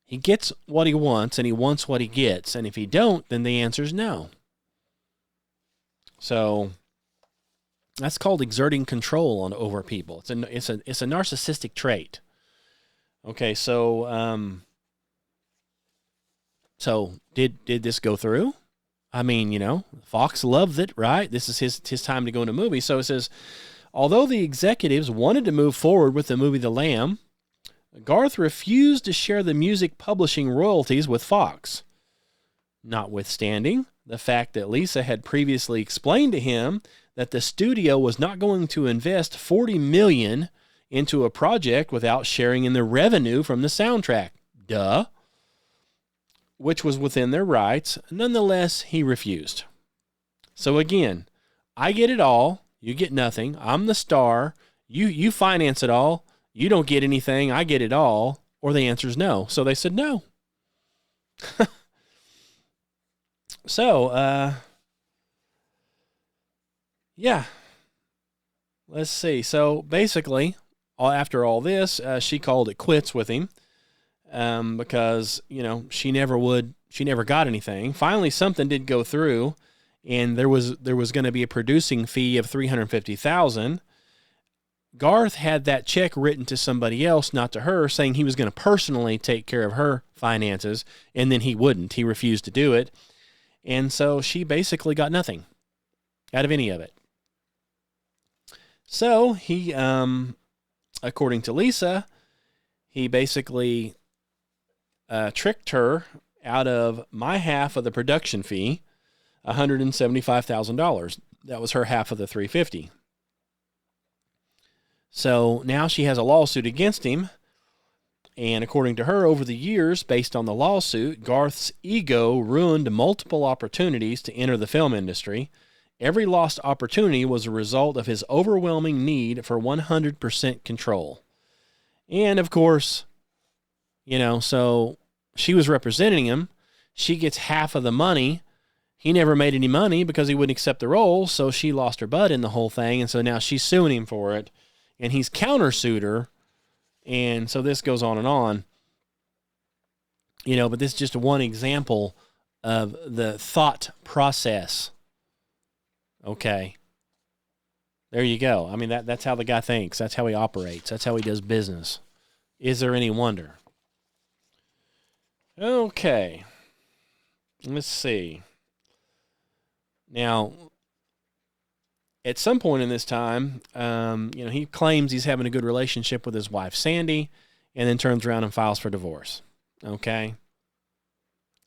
He gets what he wants, and he wants what he gets. And if he don't, then the answer is no. So that's called exerting control over people. It's a narcissistic trait. Okay, so did this go through? I mean, Fox loved it, right? This is his time to go into a movie. So it says, although the executives wanted to move forward with the movie The Lamb, Garth refused to share the music publishing royalties with Fox. Notwithstanding the fact that Lisa had previously explained to him that the studio was not going to invest $40 million into a project without sharing in the revenue from the soundtrack. Duh. Which was within their rights. Nonetheless, he refused. So again, I get it all. You get nothing. I'm the star. You finance it all. You don't get anything. I get it all. Or the answer is no. So they said no. So, yeah. Let's see. So basically, after all this, she called it quits with him. Because, she never got anything. Finally, something did go through, and there was going to be a producing fee of $350,000. Garth had that check written to somebody else, not to her, saying he was going to personally take care of her finances, and then he wouldn't. He refused to do it. And so she basically got nothing out of any of it. So he, according to Lisa, he basically tricked her out of my half of the production fee, $175,000. That was her half of the $350,000. So now she has a lawsuit against him. And according to her, over the years, based on the lawsuit, Garth's ego ruined multiple opportunities to enter the film industry. Every lost opportunity was a result of his overwhelming need for 100% control. And of course, so she was representing him. She gets half of the money. He never made any money because he wouldn't accept the role, so she lost her butt in the whole thing, and so now she's suing him for it, and he's countersued her, and so this goes on and on. But this is just one example of the thought process. Okay. There you go. I mean, that's how the guy thinks. That's how he operates. That's how he does business. Is there any wonder? Okay. Let's see. Now, at some point in this time, he claims he's having a good relationship with his wife, Sandy, and then turns around and files for divorce. Okay.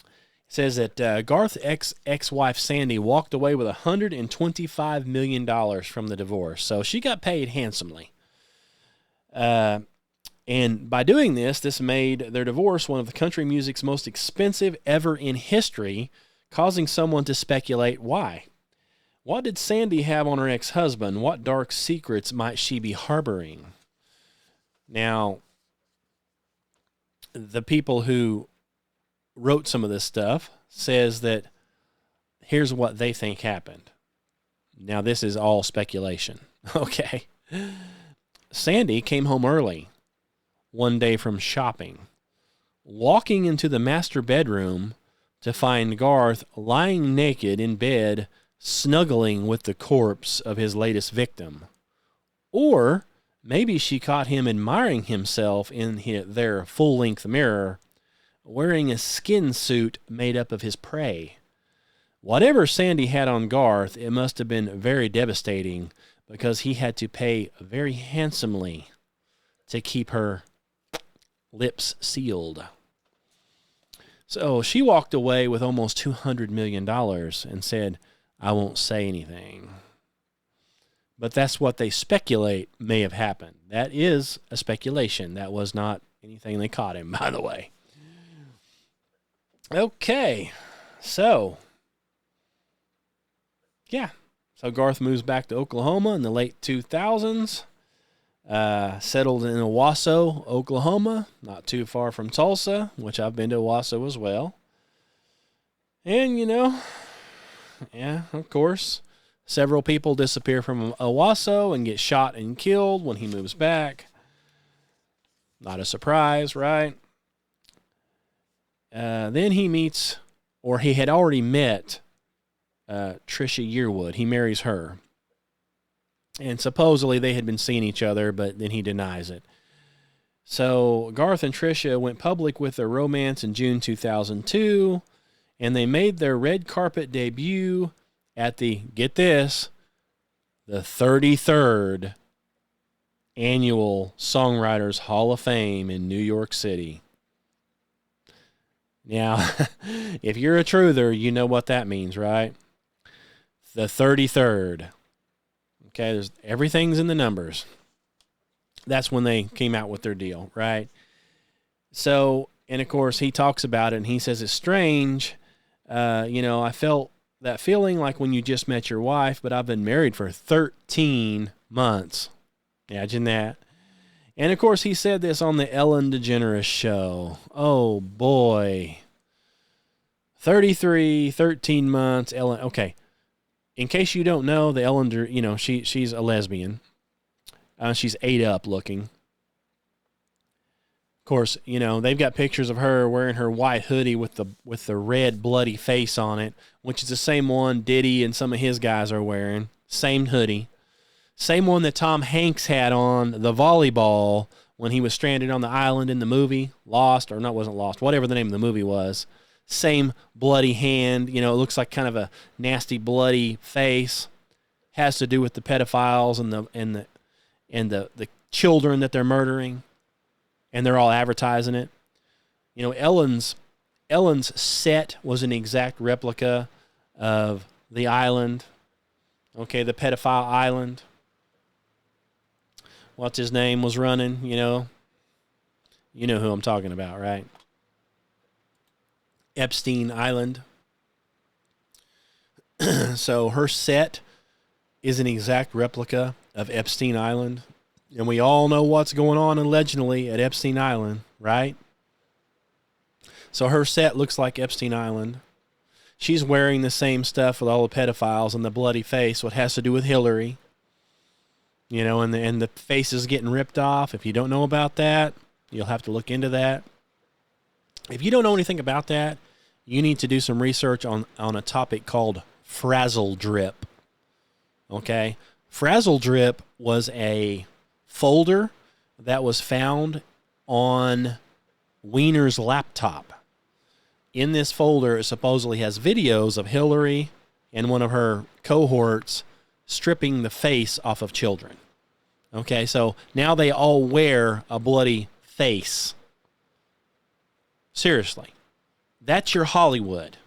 It says that Garth's ex-wife, Sandy, walked away with $125 million from the divorce. So she got paid handsomely. And by doing this made their divorce one of the country music's most expensive ever in history, causing someone to speculate why. What did Sandy have on her ex-husband? What dark secrets might she be harboring? Now, the people who wrote some of this stuff says that here's what they think happened. Now, this is all speculation. Okay. Sandy came home early one day from shopping, walking into the master bedroom to find Garth lying naked in bed, snuggling with the corpse of his latest victim. Or maybe she caught him admiring himself in their full-length mirror, wearing a skin suit made up of his prey. Whatever Sandy had on Garth, it must have been very devastating because he had to pay very handsomely to keep her lips sealed. So she walked away with almost $200 million and said, I won't say anything. But that's what they speculate may have happened. That is a speculation. That was not anything they caught him, by the way. Okay, so, yeah. So Garth moves back to Oklahoma in the late 2000s. Settled in Owasso, Oklahoma, not too far from Tulsa, which I've been to Owasso as well. And, yeah, of course, several people disappear from Owasso and get shot and killed when he moves back. Not a surprise, right? Then he meets, or he had already met, Trisha Yearwood. He marries her. And supposedly they had been seeing each other, but then he denies it. So Garth and Trisha went public with their romance in June 2002, and they made their red carpet debut at the 33rd Annual Songwriters Hall of Fame in New York City. Now, if you're a truther, you know what that means, right? The 33rd. Okay, everything's in the numbers. That's when they came out with their deal, right? So, and of course, he talks about it, and he says it's strange. I felt that feeling like when you just met your wife, but I've been married for 13 months. Imagine that. And of course, he said this on the Ellen DeGeneres show. Oh, boy. 13 months, Ellen. Okay. In case you don't know, the Ellen, she's a lesbian. She's ate up looking. Of course, they've got pictures of her wearing her white hoodie with the red bloody face on it, which is the same one Diddy and some of his guys are wearing. Same hoodie. Same one that Tom Hanks had on the volleyball when he was stranded on the island in the movie. Wasn't Lost, whatever the name of the movie was. Same bloody hand, it looks like kind of a nasty bloody face. Has to do with the pedophiles and the children that they're murdering, and they're all advertising it. Ellen's set was an exact replica of the island. Okay, the pedophile island. What's his name was running, You know who I'm talking about, right? Epstein Island. So her set is an exact replica of Epstein Island. And we all know what's going on allegedly at Epstein Island, right? So her set looks like Epstein Island. She's wearing the same stuff with all the pedophiles and the bloody face, what has to do with Hillary. And the face is getting ripped off. If you don't know about that, you'll have to look into that. If you don't know anything about that, you need to do some research on a topic called frazzle drip. Okay? Frazzle drip was a folder that was found on Wiener's laptop. In this folder, it supposedly has videos of Hillary and one of her cohorts stripping the face off of children. Okay, so now they all wear a bloody face. Seriously. That's your Hollywood.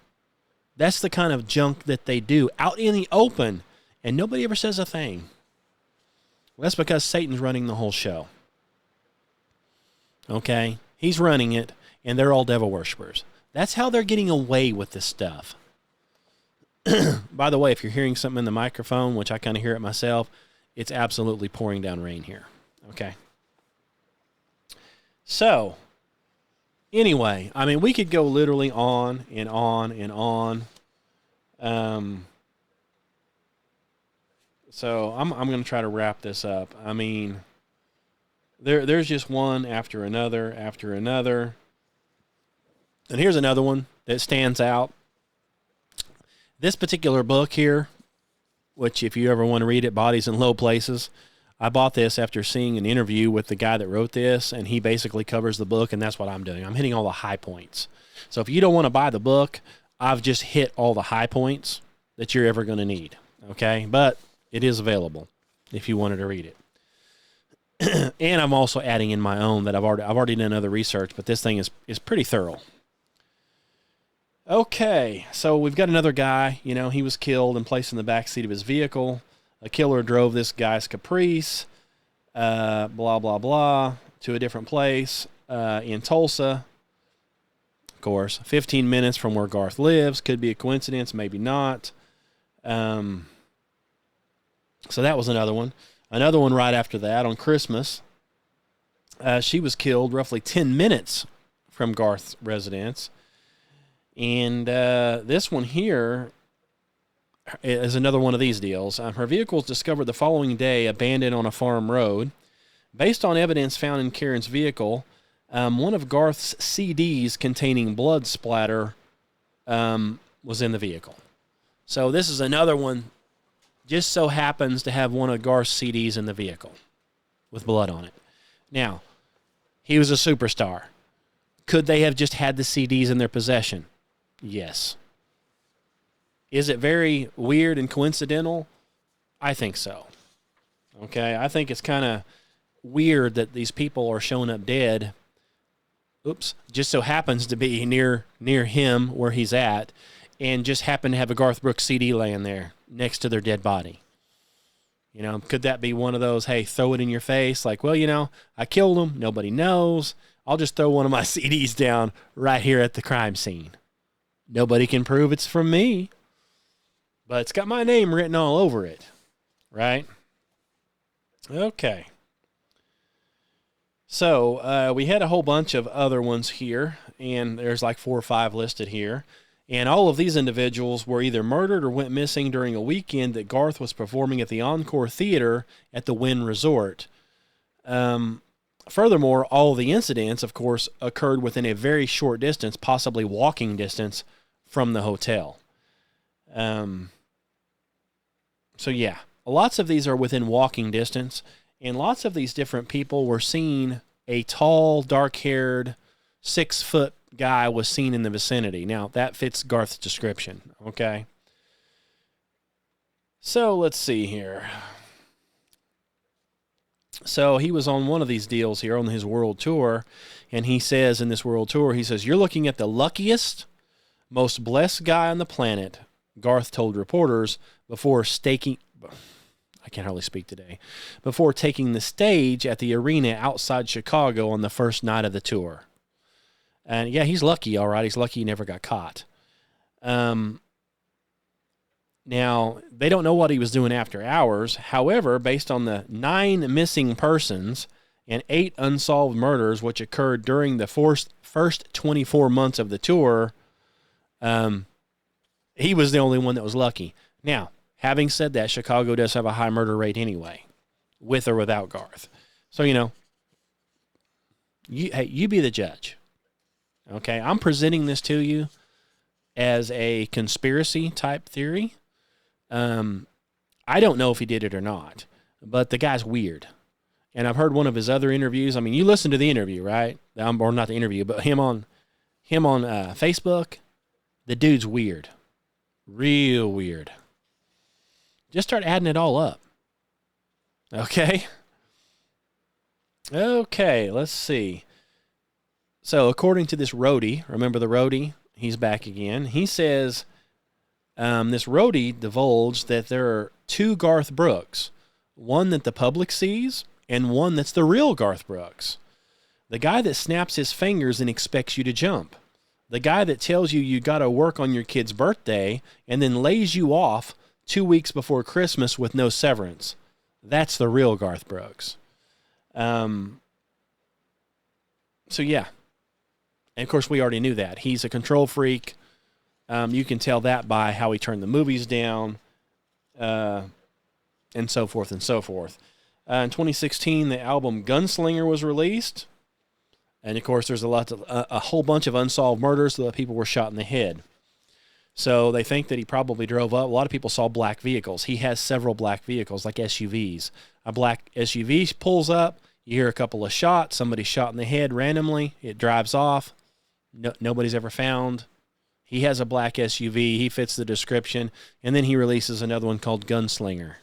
That's the kind of junk that they do out in the open, and nobody ever says a thing. Well, that's because Satan's running the whole show. Okay? He's running it, and they're all devil worshipers. That's how they're getting away with this stuff. By the way, if you're hearing something in the microphone, which I kind of hear it myself, it's absolutely pouring down rain here. Okay? So, anyway, we could go literally on and on and on. So I'm going to try to wrap this up. There's just one after another. And here's another one that stands out. This particular book here, which if you ever want to read it, Bodies in Low Places, I bought this after seeing an interview with the guy that wrote this, and he basically covers the book, and that's what I'm doing. I'm hitting all the high points. So if you don't want to buy the book, I've just hit all the high points that you're ever going to need, okay? But it is available if you wanted to read it. And I'm also adding in my own that I've already done other research, but this thing is pretty thorough. Okay, so we've got another guy. He was killed and placed in the backseat of his vehicle. A killer drove this guy's Caprice, blah, blah, blah, to a different place in Tulsa. Of course, 15 minutes from where Garth lives. Could be a coincidence, maybe not. So that was another one. Another one right after that on Christmas. She was killed roughly 10 minutes from Garth's residence. And this one here is another one of these deals. Her vehicle was discovered the following day, abandoned on a farm road. Based on evidence found in Karen's vehicle, one of Garth's CDs containing blood splatter was in the vehicle. So this is another one, just so happens to have one of Garth's CDs in the vehicle with blood on it. Now, he was a superstar. Could they have just had the CDs in their possession? Yes. Is it very weird and coincidental? I think so. Okay, I think it's kind of weird that these people are showing up dead. Oops, just so happens to be near him where he's at, and just happen to have a Garth Brooks CD laying there next to their dead body. You know, could that be one of those, hey, throw it in your face, like, well, you know, I killed him, nobody knows, I'll just throw one of my CDs down right here at the crime scene. Nobody can prove it's from me, but it's got my name written all over it, right? Okay. So we had a whole bunch of other ones here, and there's like 4 or 5 listed here. And all of these individuals were either murdered or went missing during a weekend that Garth was performing at the Encore Theater at the Wynn Resort. Furthermore, all of the incidents, of course, occurred within a very short distance, possibly walking distance, from the hotel. So yeah, lots of these are within walking distance, and lots of these different people were seen. A tall, dark-haired, 6-foot guy was seen in the vicinity. Now, that fits Garth's description, okay? So, let's see here. So, he was on one of these deals here on his world tour, and he says in this world tour, he says, "You're looking at the luckiest, most blessed guy on the planet," Garth told reporters before taking the stage at the arena outside Chicago on the first night of the tour. And yeah, he's lucky, all right. He's lucky he never got caught. Now, they don't know what he was doing after hours. However, based on the 9 missing persons and 8 unsolved murders which occurred during the first 24 months of the tour, he was the only one that was lucky. Now, having said that, Chicago does have a high murder rate anyway, with or without Garth. So, you know, you be the judge. Okay, I'm presenting this to you as a conspiracy type theory. I don't know if he did it or not, but the guy's weird. And I've heard one of his other interviews. I mean, you listened to the interview, right? Or not the interview, but him on Facebook. The dude's weird. Real weird. Just start adding it all up. Okay? Okay, let's see. So, according to this roadie, remember the roadie? He's back again. He says this roadie divulged that there are 2 Garth Brooks, one that the public sees and one that's the real Garth Brooks. The guy that snaps his fingers and expects you to jump. The guy that tells you got to work on your kid's birthday and then lays you off 2 weeks before Christmas with no severance. That's the real Garth Brooks. So, yeah. And, of course, we already knew that. He's a control freak. You can tell that by how he turned the movies down, and so forth and so forth. In 2016, the album Gunslinger was released. And, of course, there's a whole bunch of unsolved murders that people were shot in the head. So they think that he probably drove up. A lot of people saw black vehicles. He has several black vehicles, like SUVs. A black SUV pulls up. You hear a couple of shots. Somebody's shot in the head randomly. It drives off. Nobody's ever found. He has a black SUV. He fits the description. And then he releases another one called Gunslinger.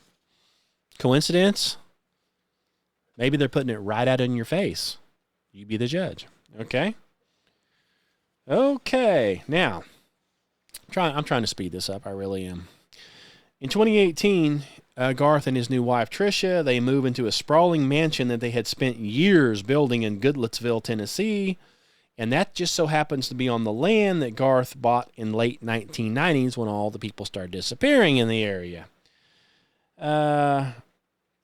Coincidence? Maybe they're putting it right out in your face. You be the judge. Okay? Okay. Now, I'm trying to speed this up. I really am. In 2018, Garth and his new wife, Tricia, they move into a sprawling mansion that they had spent years building in Goodlettsville, Tennessee. And that just so happens to be on the land that Garth bought in late 1990s when all the people started disappearing in the area.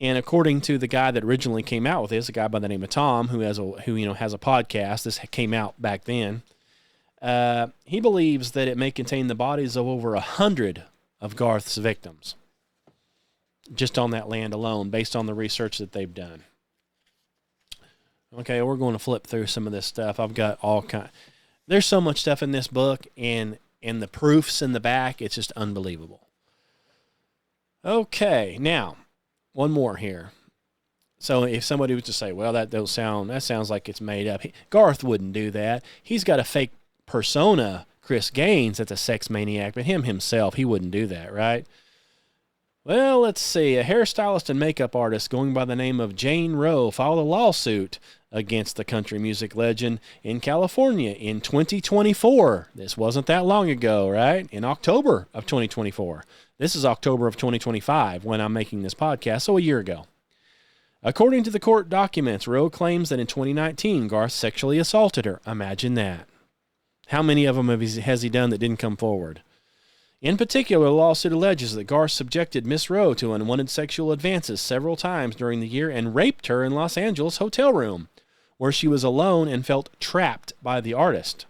And according to the guy that originally came out with this, a guy by the name of Tom, who has a podcast, this came out back then. He believes that it may contain the bodies of over 100 of Garth's victims, just on that land alone, based on the research that they've done. Okay, we're going to flip through some of this stuff. I've got all kind. There's so much stuff in this book, and the proofs in the back, it's just unbelievable. Okay, now, one more here. So if somebody was to say, well, that sounds like it's made up. Garth wouldn't do that. He's got a fake persona, Chris Gaines, that's a sex maniac, but himself, he wouldn't do that, right? Well, let's see. A hairstylist and makeup artist going by the name of Jane Roe filed a lawsuit against the country music legend in California in 2024. This wasn't that long ago, right? In October of 2024. This is October of 2025 when I'm making this podcast, so a year ago. According to the court documents, Roe claims that in 2019, Garth sexually assaulted her. Imagine that. How many of them has he done that didn't come forward? In particular, the lawsuit alleges that Garth subjected Miss Roe to unwanted sexual advances several times during the year and raped her in Los Angeles' hotel room, where she was alone and felt trapped by the artist.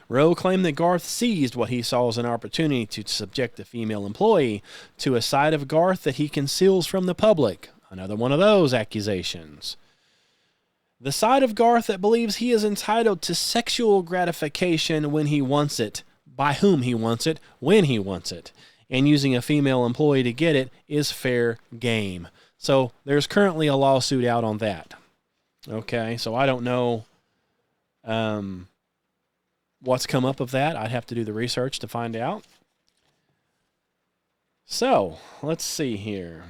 Roe claimed that Garth seized what he saw as an opportunity to subject the female employee to a side of Garth that he conceals from the public. Another one of those accusations. The side of Garth that believes he is entitled to sexual gratification when he wants it, by whom he wants it, when he wants it, and using a female employee to get it is fair game. So there's currently a lawsuit out on that. Okay, so I don't know what's come up of that. I'd have to do the research to find out. So, let's see here.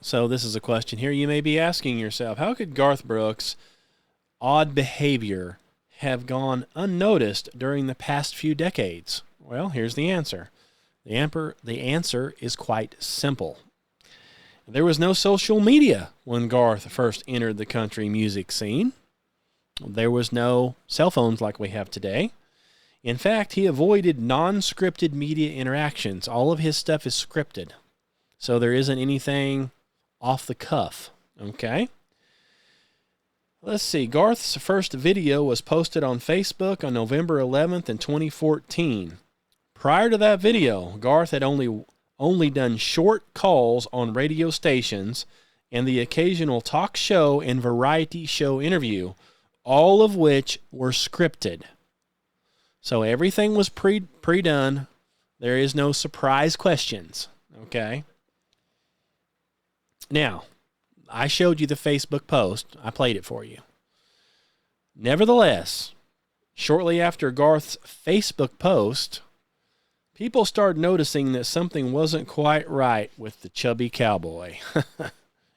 So this is a question here. You may be asking yourself, how could Garth Brooks' odd behavior have gone unnoticed during the past few decades? Well, here's the answer. The answer is quite simple. There was no social media when Garth first entered the country music scene. There was no cell phones like we have today. In fact, he avoided non-scripted media interactions. All of his stuff is scripted. So there isn't anything off the cuff. Okay? Let's see. Garth's first video was posted on Facebook on November 11th in 2014. Prior to that video, Garth had only done short calls on radio stations and the occasional talk show and variety show interview, all of which were scripted. So everything was pre-done. There is no surprise questions. Okay? Now, I showed you the Facebook post. I played it for you. Nevertheless, shortly after Garth's Facebook post, people started noticing that something wasn't quite right with the chubby cowboy.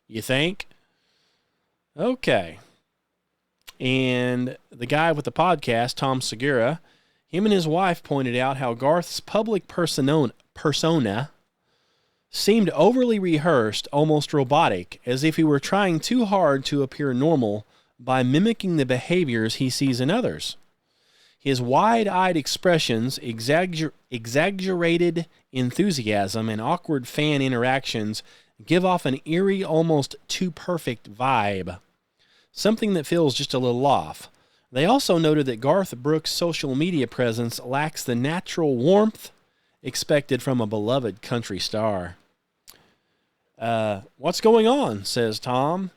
You think? Okay. And the guy with the podcast, Tom Segura, him and his wife pointed out how Garth's public persona seemed overly rehearsed, almost robotic, as if he were trying too hard to appear normal by mimicking the behaviors he sees in others. His wide-eyed expressions, exaggerated enthusiasm, and awkward fan interactions give off an eerie, almost too perfect vibe. Something that feels just a little off. They also noted that Garth Brooks' social media presence lacks the natural warmth expected from a beloved country star. What's going on, says Tom.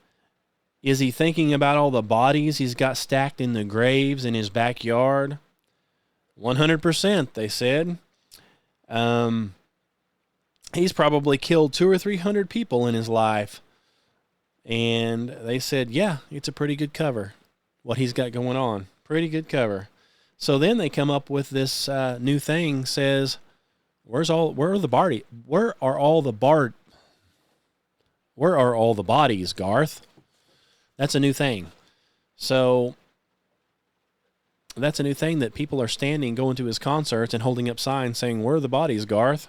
Is he thinking about all the bodies he's got stacked in the graves in his backyard? 100%, they said. He's probably killed 200 or 300 people in his life. And they said, yeah, it's a pretty good cover. What he's got going on. Pretty good cover. So then they come up with this new thing, says, where are all the bodies, Garth? That's a new thing. So that's a new thing that people are standing, going to his concerts and holding up signs saying, where are the bodies, Garth?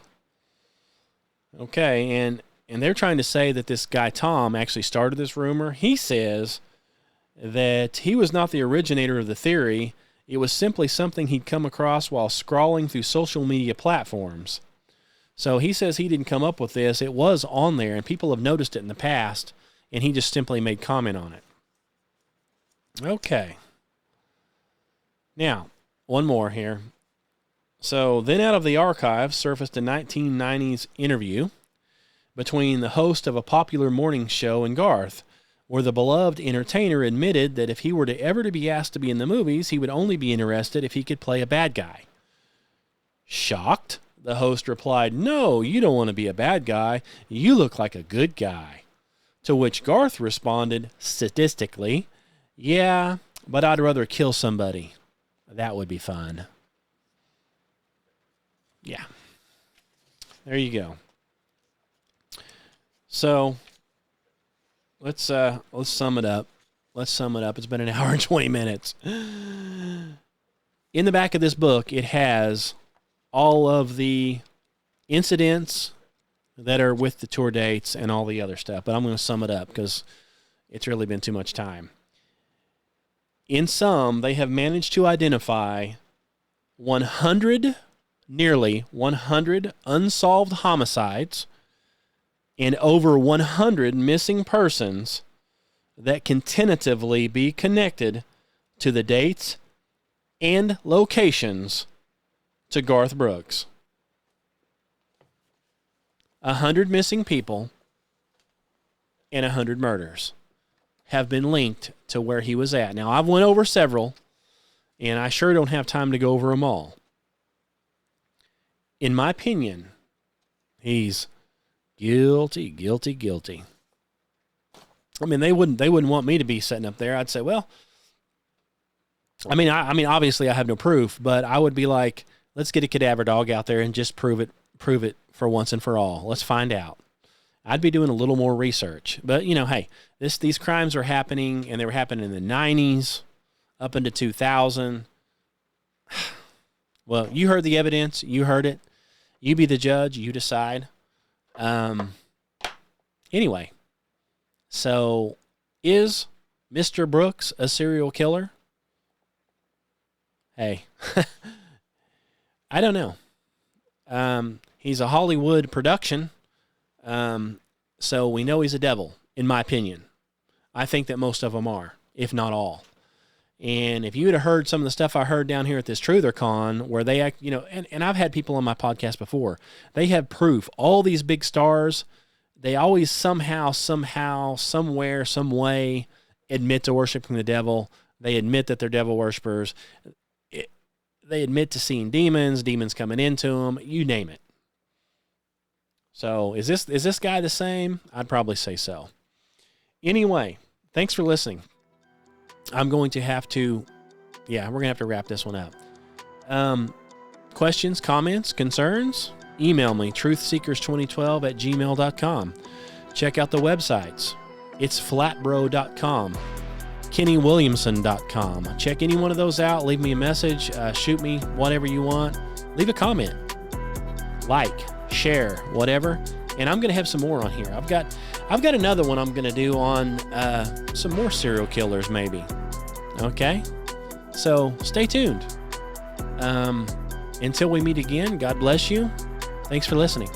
Okay, and they're trying to say that this guy Tom actually started this rumor. He says that he was not the originator of the theory, It was simply something he'd come across while scrolling through social media platforms. So he says he didn't come up with this. It was on there, and people have noticed it in the past, and he just simply made comment on it. Okay. Now, one more here. So then out of the archives surfaced a 1990s interview between the host of a popular morning show and Garth, where the beloved entertainer admitted that if he were to ever to be asked to be in the movies, he would only be interested if he could play a bad guy. Shocked, the host replied, "No, you don't want to be a bad guy. You look like a good guy." To which Garth responded, statistically, "Yeah, but I'd rather kill somebody. That would be fun." Yeah. There you go. So let's sum it up. It's been an hour and 20 minutes. In the back of this book, it has all of the incidents that are with the tour dates and all the other stuff. But I'm going to sum it up because it's really been too much time. In sum, they have managed to identify nearly 100 unsolved homicides and over 100 missing persons that can tentatively be connected to the dates and locations to Garth Brooks. 100 missing people and 100 murders have been linked to where he was at. Now, I've went over several, and I sure don't have time to go over them all. In my opinion, he's guilty. I mean, they wouldn't want me to be sitting up there. I'd say, well, I mean, obviously I have no proof, but I would be like, let's get a cadaver dog out there and just prove it for once and for all. Let's find out. I'd be doing a little more research, but hey, these crimes were happening, and they were happening in the 90s up into 2000. Well, you heard the evidence. You heard it. You be the judge. You decide. Anyway, so is Mr. Brooks a serial killer? Hey, I don't know. He's a Hollywood production, so we know he's a devil, in my opinion. I think that most of them are, if not all. And if you would have heard some of the stuff I heard down here at this TrutherCon, where they act, and I've had people on my podcast before, they have proof. All these big stars, they always somehow, somewhere, some way admit to worshiping the devil. They admit that they're devil worshipers. They admit to seeing demons coming into them, you name it. So is this guy the same? I'd probably say so. Anyway, thanks for listening. I'm going to have to, we're going to have to wrap this one up. Questions, comments, concerns? Email me, truthseekers2012@gmail.com. Check out the websites. It's flatbro.com, kennywilliamson.com. Check any one of those out. Leave me a message. Shoot me whatever you want. Leave a comment. Like, share, whatever. And I'm going to have some more on here. I've got another one I'm going to do on some more serial killers, maybe. Okay? So stay tuned. Until we meet again, God bless you. Thanks for listening.